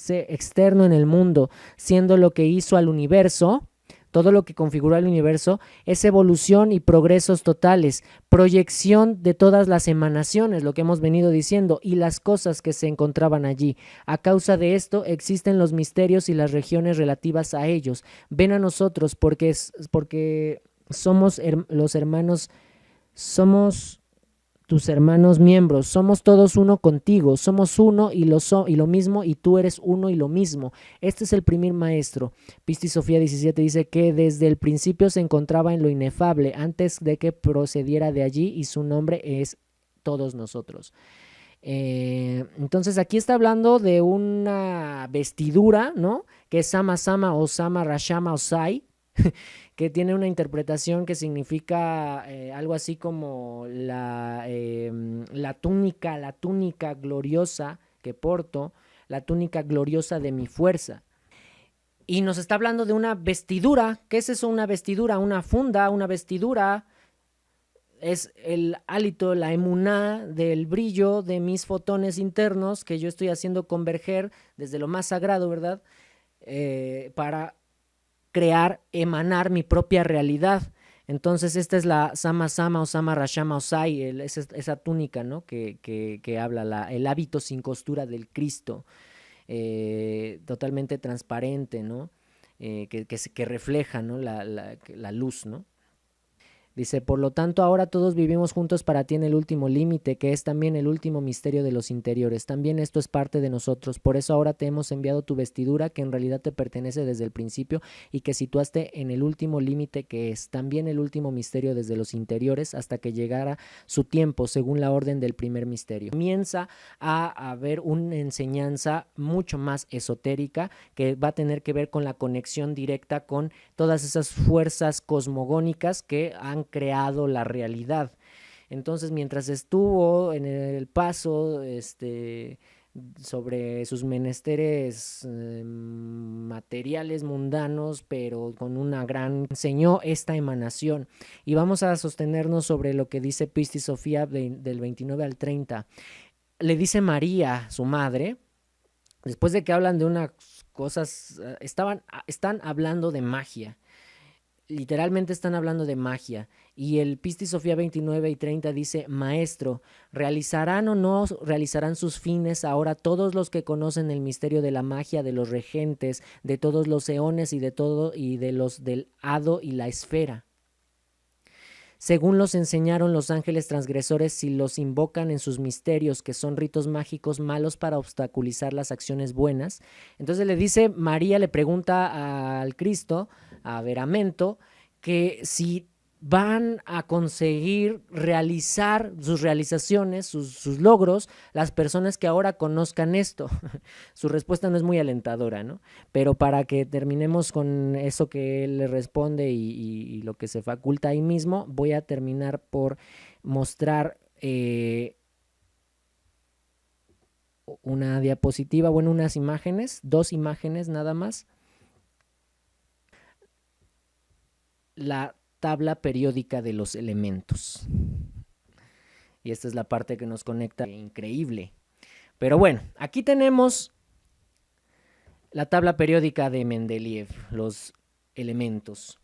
Speaker 2: externo en el mundo, siendo lo que hizo al universo, todo lo que configuró al universo, es evolución y progresos totales, proyección de todas las emanaciones, lo que hemos venido diciendo, y las cosas que se encontraban allí. A causa de esto existen los misterios y las regiones relativas a ellos. Ven a nosotros porque somos los hermanos, somos tus hermanos miembros, somos todos uno contigo, somos uno y lo mismo y tú eres uno y lo mismo. Este es el primer maestro. Pisti Sofía 17 dice que desde el principio se encontraba en lo inefable antes de que procediera de allí y su nombre es todos nosotros. Entonces aquí está hablando de una vestidura, ¿no? Que es Sama Sama o Sama Rashama Osai, que tiene una interpretación que significa algo así como la túnica gloriosa que porto, la túnica gloriosa de mi fuerza. Y nos está hablando de una vestidura. ¿Qué es eso? Una vestidura, una funda, una vestidura. Es el hálito, la emuná del brillo de mis fotones internos que yo estoy haciendo converger desde lo más sagrado, ¿verdad? Para crear, emanar mi propia realidad. Entonces esta es la Sama Sama o Sama Rashama Osai, esa túnica, ¿no? que habla, el hábito sin costura del Cristo, totalmente transparente, ¿no? Que refleja, ¿no? la luz, ¿no? Dice, por lo tanto, ahora todos vivimos juntos para ti en el último límite, que es también el último misterio de los interiores. También esto es parte de nosotros. Por eso ahora te hemos enviado tu vestidura, que en realidad te pertenece desde el principio y que situaste en el último límite, que es también el último misterio desde los interiores, hasta que llegara su tiempo, según la orden del primer misterio. Comienza a haber una enseñanza mucho más esotérica, que va a tener que ver con la conexión directa con todas esas fuerzas cosmogónicas que han creado la realidad. Entonces, mientras estuvo en el paso sobre sus menesteres materiales mundanos, pero con una gran enseñó esta emanación. Y vamos a sostenernos sobre lo que dice Pistis Sofía del 29 al 30. Le dice María, su madre, después de que hablan de unas cosas, están hablando de magia. Literalmente están hablando de magia. Y el Pistis Sofía 29 y 30 dice: Maestro, ¿realizarán o no realizarán sus fines ahora todos los que conocen el misterio de la magia, de los regentes, de todos los eones y de los del hado y la esfera? Según los enseñaron los ángeles transgresores, si los invocan en sus misterios, que son ritos mágicos malos para obstaculizar las acciones buenas. Entonces le dice, María le pregunta al Cristo, a Veramento, que si van a conseguir realizar sus realizaciones, sus logros, las personas que ahora conozcan esto. Su respuesta no es muy alentadora, ¿no? Pero para que terminemos con eso que él le responde y lo que se faculta ahí mismo, voy a terminar por mostrar una diapositiva, bueno, unas imágenes, 2 imágenes nada más. La tabla periódica de los elementos. Y esta es la parte que nos conecta, increíble. Pero bueno, aquí tenemos la tabla periódica de Mendeleev, los elementos.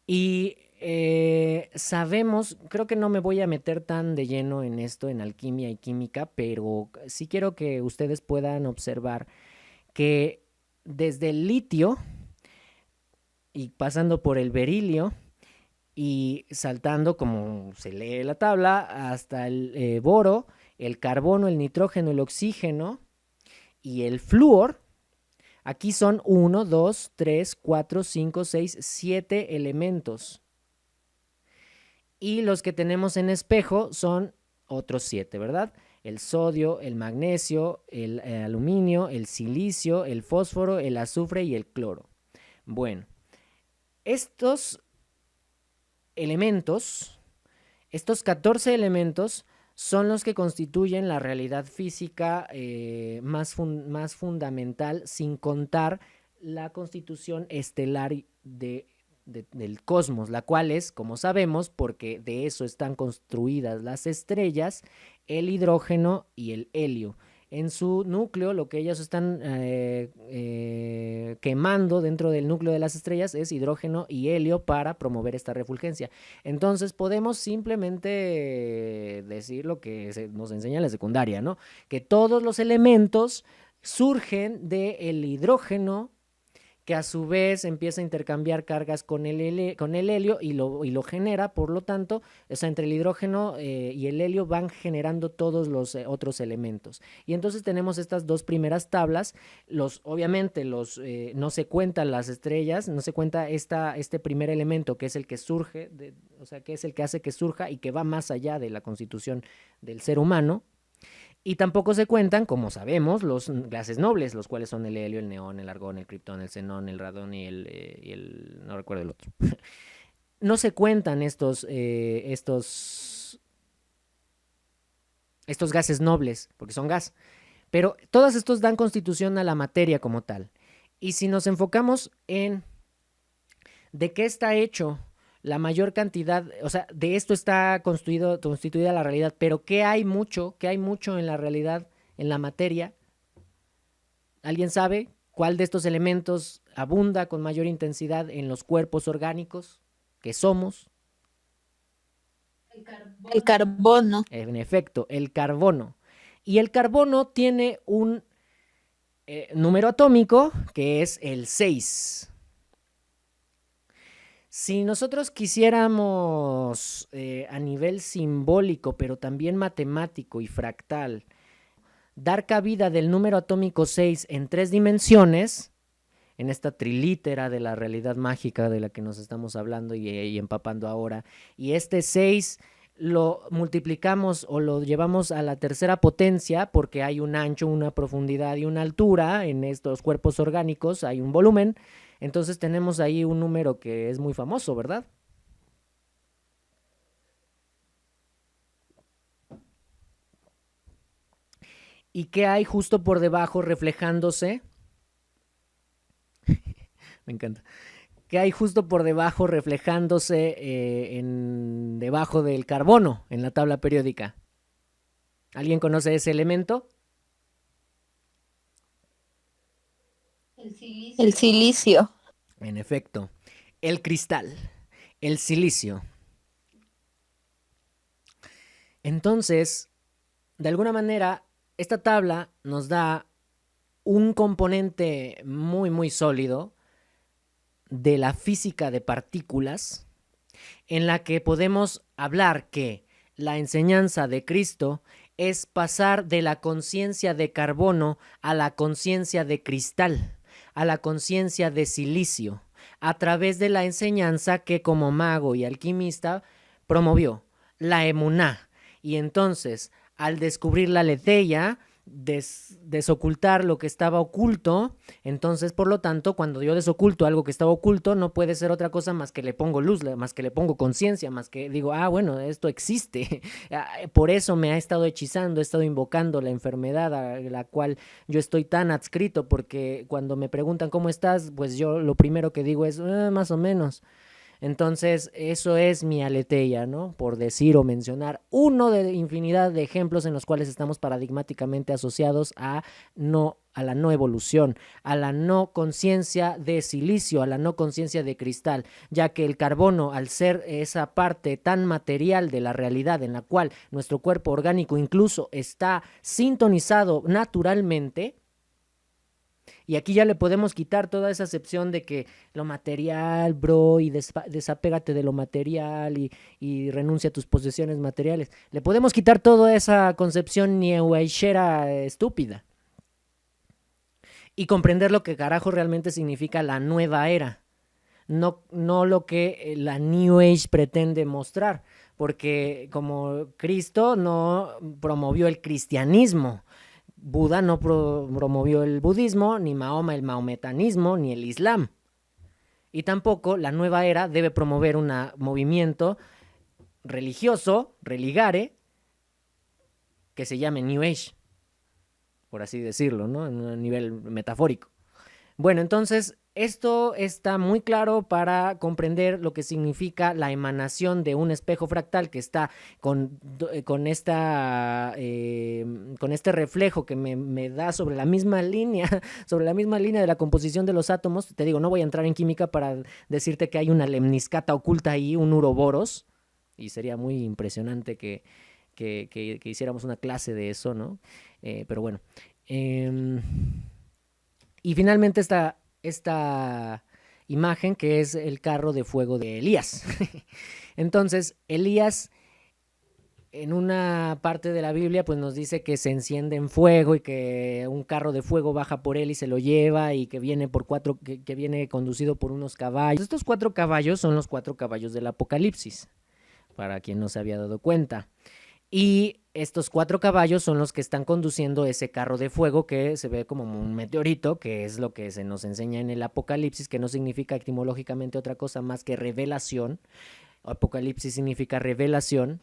Speaker 2: Y sabemos, creo que no me voy a meter tan de lleno en esto, en alquimia y química, pero sí quiero que ustedes puedan observar que desde el litio y pasando por el berilio y saltando, como se lee la tabla, hasta el boro, el carbono, el nitrógeno, el oxígeno y el flúor. Aquí son 1, 2, 3, 4, 5, 6, 7 elementos. Y los que tenemos en espejo son otros 7, ¿verdad? El sodio, el magnesio, el aluminio, el silicio, el fósforo, el azufre y el cloro. Bueno, estos elementos, estos 14 elementos, son los que constituyen la realidad física más fundamental, sin contar la constitución estelar del cosmos, la cual es, como sabemos, porque de eso están construidas las estrellas, el hidrógeno y el helio. En su núcleo, lo que ellas están quemando dentro del núcleo de las estrellas es hidrógeno y helio para promover esta refulgencia. Entonces podemos simplemente decir lo que nos enseña en la secundaria, ¿no? Que todos los elementos surgen del hidrógeno, que a su vez empieza a intercambiar cargas con el helio y lo genera, por lo tanto, o sea, entre el hidrógeno y el helio van generando todos los otros elementos. Y entonces tenemos estas 2 primeras tablas. Obviamente no se cuentan las estrellas, no se cuenta este primer elemento, que es el que surge, o sea, que es el que hace que surja y que va más allá de la constitución del ser humano. Y tampoco se cuentan, como sabemos, los gases nobles, los cuales son el helio, el neón, el argón, el kriptón, el xenón, el radón y el no recuerdo el otro. No se cuentan estos gases nobles, porque son gas. Pero todos estos dan constitución a la materia como tal. Y si nos enfocamos en de qué está hecho la mayor cantidad, o sea, de esto está constituida la realidad, pero ¿qué hay mucho en la realidad, en la materia? ¿Alguien sabe cuál de estos elementos abunda con mayor intensidad en los cuerpos orgánicos que somos?
Speaker 3: El carbono.
Speaker 2: En efecto, el carbono. Y el carbono tiene un número atómico que es el 6. Si nosotros quisiéramos a nivel simbólico, pero también matemático y fractal, dar cabida del número atómico 6 en 3 dimensiones, en esta trilítera de la realidad mágica de la que nos estamos hablando y empapando ahora, y este 6 lo multiplicamos o lo llevamos a la tercera potencia, porque hay un ancho, una profundidad y una altura en estos cuerpos orgánicos, hay un volumen. Entonces tenemos ahí un número que es muy famoso, ¿verdad? ¿Y qué hay justo por debajo reflejándose? Me encanta. ¿Qué hay justo por debajo reflejándose debajo del carbono en la tabla periódica? ¿Alguien conoce ese elemento?
Speaker 3: El silicio.
Speaker 2: En efecto, el cristal, el silicio. Entonces, de alguna manera, esta tabla nos da un componente muy, muy sólido de la física de partículas, en la que podemos hablar que la enseñanza de Cristo es pasar de la conciencia de carbono a la conciencia de cristal, a la conciencia de silicio, a través de la enseñanza que como mago y alquimista promovió, la emuná. Y entonces, al descubrir la aletheia, desocultar lo que estaba oculto, entonces por lo tanto cuando yo desoculto algo que estaba oculto no puede ser otra cosa más que le pongo luz, más que le pongo conciencia, más que digo, bueno, esto existe. Por eso me ha estado hechizando, he estado invocando la enfermedad a la cual yo estoy tan adscrito, porque cuando me preguntan cómo estás, pues yo lo primero que digo es más o menos. Entonces, eso es mi aletheia, ¿no? Por decir o mencionar uno de infinidad de ejemplos en los cuales estamos paradigmáticamente asociados a la no evolución, a la no conciencia de silicio, a la no conciencia de cristal, ya que el carbono, al ser esa parte tan material de la realidad en la cual nuestro cuerpo orgánico incluso está sintonizado naturalmente, y aquí ya le podemos quitar toda esa acepción de que lo material, bro, y desapégate de lo material y renuncia a tus posesiones materiales. Le podemos quitar toda esa concepción neoaishera estúpida y comprender lo que carajo realmente significa la nueva era. No lo que la New Age pretende mostrar, porque como Cristo no promovió el cristianismo, Buda no promovió el budismo, ni Mahoma el maometanismo, ni el islam. Y tampoco la nueva era debe promover un movimiento religioso, religare, que se llame New Age, por así decirlo, ¿no? En un nivel metafórico. Bueno, entonces esto está muy claro para comprender lo que significa la emanación de un espejo fractal que está con este reflejo que me da sobre la misma línea, sobre la misma línea de la composición de los átomos. Te digo, no voy a entrar en química para decirte que hay una lemniscata oculta ahí, un uroboros, y sería muy impresionante que hiciéramos una clase de eso, ¿no? Pero bueno. Y finalmente esta imagen que es el carro de fuego de Elías. Entonces, Elías en una parte de la Biblia pues nos dice que se enciende en fuego y que un carro de fuego baja por él y se lo lleva y que viene que viene conducido por unos caballos. Estos 4 caballos son los 4 caballos del Apocalipsis, para quien no se había dado cuenta. Y estos 4 caballos son los que están conduciendo ese carro de fuego que se ve como un meteorito, que es lo que se nos enseña en el Apocalipsis, que no significa etimológicamente otra cosa más que revelación. Apocalipsis significa revelación,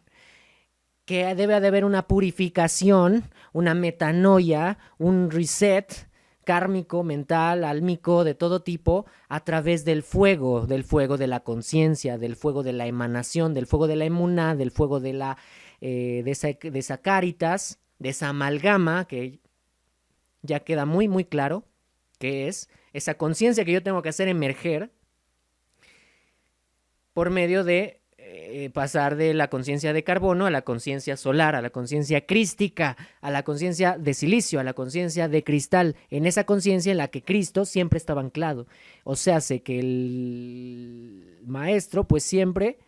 Speaker 2: que debe de haber una purificación, una metanoia, un reset kármico, mental, álmico, de todo tipo, a través del fuego de la conciencia, del fuego de la emanación, del fuego de la emuná, del fuego de la de esa caritas, de esa amalgama, que ya queda muy, muy claro que es esa conciencia que yo tengo que hacer emerger por medio de pasar de la conciencia de carbono a la conciencia solar, a la conciencia crística, a la conciencia de silicio, a la conciencia de cristal, en esa conciencia en la que Cristo siempre estaba anclado. O sea, sé que el maestro pues siempre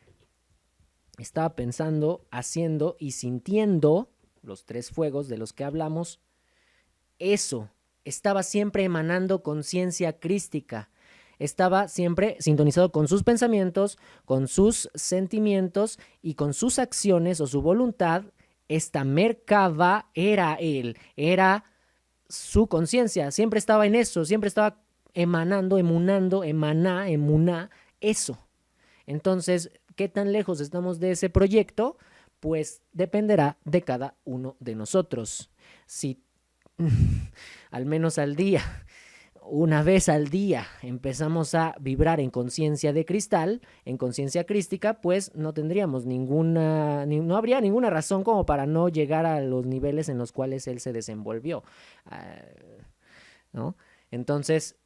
Speaker 2: estaba pensando, haciendo y sintiendo los 3 fuegos de los que hablamos. Eso, estaba siempre emanando conciencia crística, estaba siempre sintonizado con sus pensamientos, con sus sentimientos y con sus acciones o su voluntad. Esta Merkaba era él, era su conciencia, siempre estaba en eso, siempre estaba emanando, emunando, emaná, emuná, eso. Entonces, ¿qué tan lejos estamos de ese proyecto? Pues dependerá de cada uno de nosotros. Si al menos al día, una vez al día empezamos a vibrar en conciencia de cristal, en conciencia crística, pues no tendríamos no habría ninguna razón como para no llegar a los niveles en los cuales él se desenvolvió, ¿no? Entonces,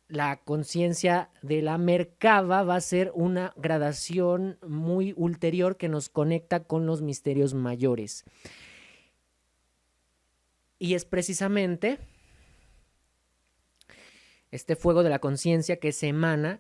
Speaker 2: la conciencia de la Merkaba va a ser una gradación muy ulterior que nos conecta con los misterios mayores. Y es precisamente este fuego de la conciencia que se emana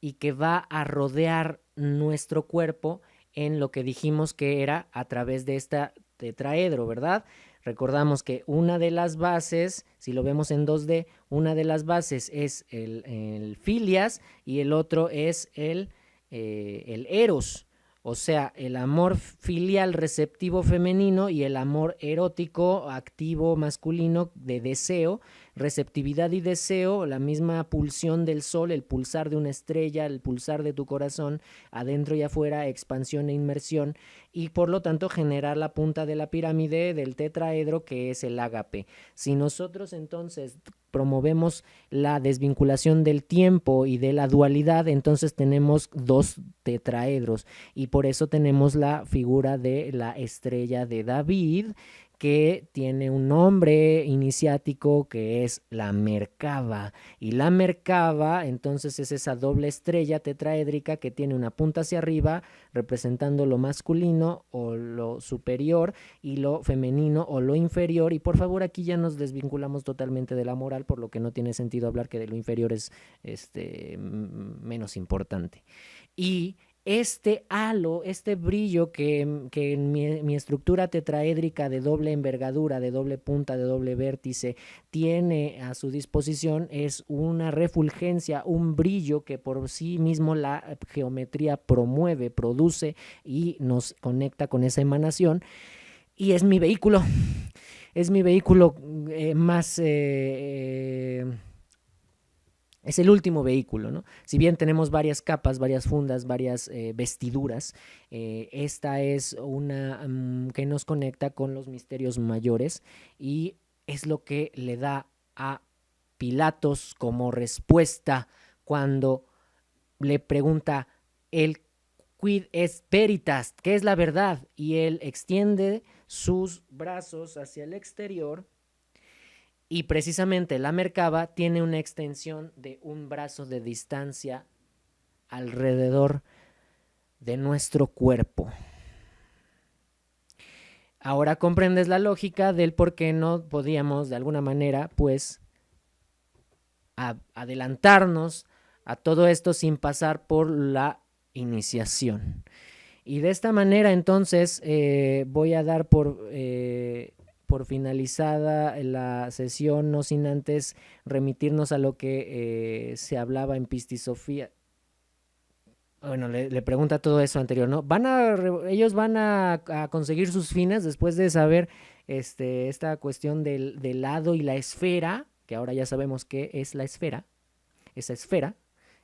Speaker 2: y que va a rodear nuestro cuerpo en lo que dijimos que era a través de esta tetraedro, ¿verdad? Recordamos que una de las bases, si lo vemos en 2D, una de las bases es el filias y el otro es el eros, o sea, el amor filial receptivo femenino y el amor erótico activo masculino de deseo, receptividad y deseo, la misma pulsión del sol, el pulsar de una estrella, el pulsar de tu corazón, adentro y afuera, expansión e inmersión, y por lo tanto generar la punta de la pirámide del tetraedro que es el ágape. Si nosotros entonces promovemos la desvinculación del tiempo y de la dualidad, entonces tenemos dos tetraedros y por eso tenemos la figura de la estrella de David, que tiene un nombre iniciático que es la Merkaba. Y la Merkaba entonces es esa doble estrella tetraédrica que tiene una punta hacia arriba representando lo masculino o lo superior y lo femenino o lo inferior. Y por favor, aquí ya nos desvinculamos totalmente de la moral, por lo que no tiene sentido hablar que de lo inferior es menos importante. Y este halo, este brillo que en mi estructura tetraédrica de doble envergadura, de doble punta, de doble vértice, tiene a su disposición es una refulgencia, un brillo que por sí mismo la geometría promueve, produce y nos conecta con esa emanación. Y es mi vehículo más... es el último vehículo, ¿no? Si bien tenemos varias capas, varias fundas, varias vestiduras, esta es una que nos conecta con los misterios mayores y es lo que le da a Pilatos como respuesta cuando le pregunta el quid est veritas, ¿qué es la verdad? Y él extiende sus brazos hacia el exterior. Y precisamente la Merkaba tiene una extensión de un brazo de distancia alrededor de nuestro cuerpo. Ahora comprendes la lógica del por qué no podíamos de alguna manera pues adelantarnos a todo esto sin pasar por la iniciación. Y de esta manera entonces voy a dar por finalizada la sesión, no sin antes remitirnos a lo que se hablaba en Pistisofía. Bueno, le pregunta todo eso anterior, ¿no? Ellos van a conseguir sus fines después de saber esta cuestión del lado y la esfera, que ahora ya sabemos qué es la esfera, esa esfera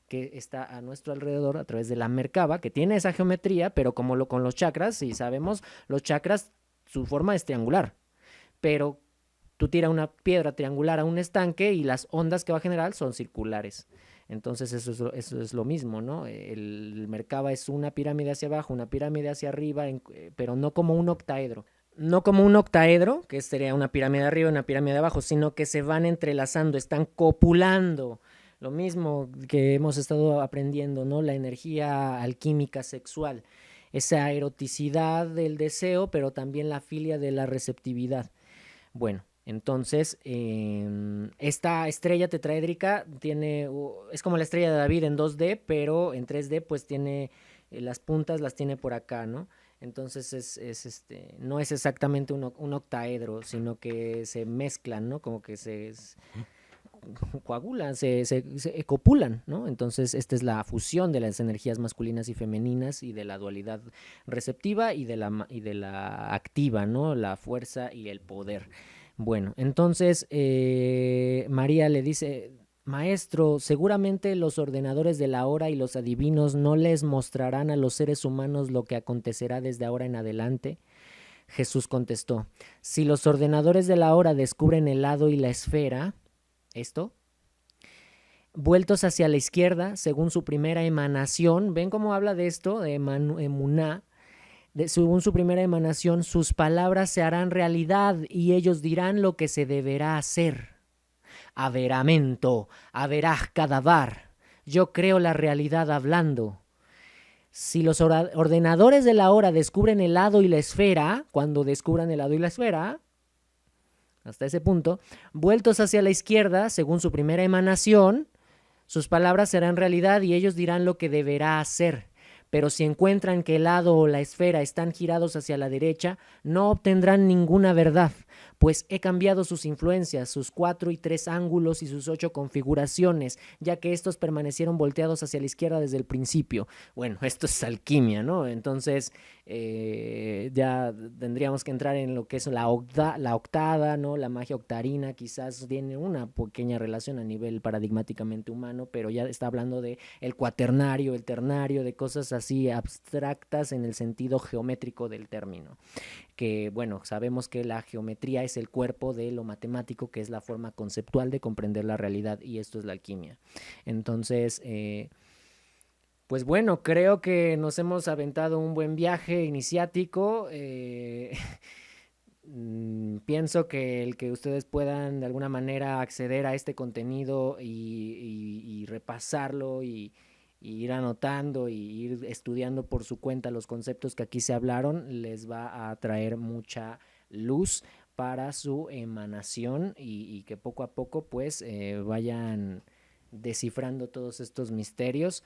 Speaker 2: que está a nuestro alrededor a través de la Merkaba, que tiene esa geometría, pero como con los chakras, si sabemos, los chakras, su forma es triangular, pero tú tiras una piedra triangular a un estanque y las ondas que va a generar son circulares. Entonces eso es lo mismo, ¿no? El Merkaba es una pirámide hacia abajo, una pirámide hacia arriba, pero no como un octaedro. No como un octaedro, que sería una pirámide de arriba y una pirámide de abajo, sino que se van entrelazando, están copulando. Lo mismo que hemos estado aprendiendo, ¿no? La energía alquímica sexual, esa eroticidad del deseo, pero también la filia de la receptividad. Bueno, entonces esta estrella tetraédrica es como la estrella de David en 2D, pero en 3D pues tiene las puntas, las tiene por acá, ¿no? Entonces no es exactamente un octaedro, sino que se mezclan, ¿no? Como que se coagulan, se copulan, ¿no? Entonces esta es la fusión de las energías masculinas y femeninas y de la dualidad receptiva y de la activa, ¿no? La fuerza y el poder. Bueno, entonces María le dice: maestro, seguramente los ordenadores de la hora y los adivinos no les mostrarán a los seres humanos lo que acontecerá desde ahora en adelante. Jesús contestó, si los ordenadores de la hora descubren el hado y la esfera, esto, vueltos hacia la izquierda, según su primera emanación, ¿ven cómo habla de esto? De emuná. Según su primera emanación, sus palabras se harán realidad y ellos dirán lo que se deberá hacer. Averamento, averaj cadavar. Yo creo la realidad hablando. Si los ordenadores de la hora descubren el hado y la esfera, cuando descubran el hado y la esfera, hasta ese punto, vueltos hacia la izquierda, según su primera emanación, sus palabras serán realidad y ellos dirán lo que deberá hacer. Pero si encuentran que el hado o la esfera están girados hacia la derecha, no obtendrán ninguna verdad, pues he cambiado sus influencias, sus 4 y 3 ángulos y sus 8 configuraciones, ya que estos permanecieron volteados hacia la izquierda desde el principio. Bueno, esto es alquimia, ¿no? Entonces ya tendríamos que entrar en lo que es la octada, ¿no? La magia octarina quizás tiene una pequeña relación a nivel paradigmáticamente humano, pero ya está hablando de el cuaternario, el ternario, de cosas así abstractas en el sentido geométrico del término. Que bueno, sabemos que la geometría es el cuerpo de lo matemático, que es la forma conceptual de comprender la realidad, y esto es la alquimia. Entonces, pues bueno, creo que nos hemos aventado un buen viaje iniciático. Pienso que el que ustedes puedan de alguna manera acceder a este contenido y repasarlo y ir anotando y ir estudiando por su cuenta los conceptos que aquí se hablaron, les va a traer mucha luz para su emanación y que poco a poco pues vayan descifrando todos estos misterios.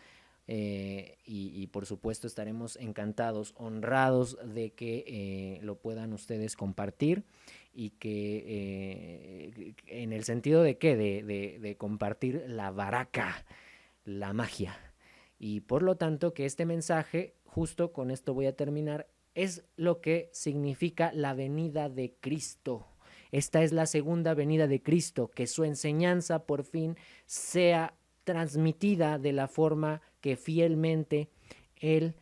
Speaker 2: Y por supuesto estaremos encantados, honrados de que lo puedan ustedes compartir y que en el sentido de qué, de compartir la baraca, la magia. Y por lo tanto que este mensaje, justo con esto voy a terminar, es lo que significa la venida de Cristo. Esta es la segunda venida de Cristo, que su enseñanza por fin sea transmitida de la forma que fielmente Él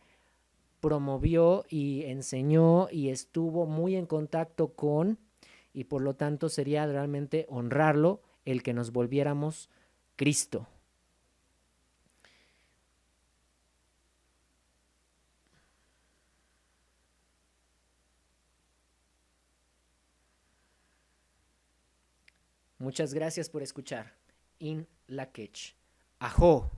Speaker 2: promovió y enseñó y estuvo muy en contacto con, y por lo tanto sería realmente honrarlo el que nos volviéramos Cristo. Muchas gracias por escuchar. In Lak'ech. Ajo.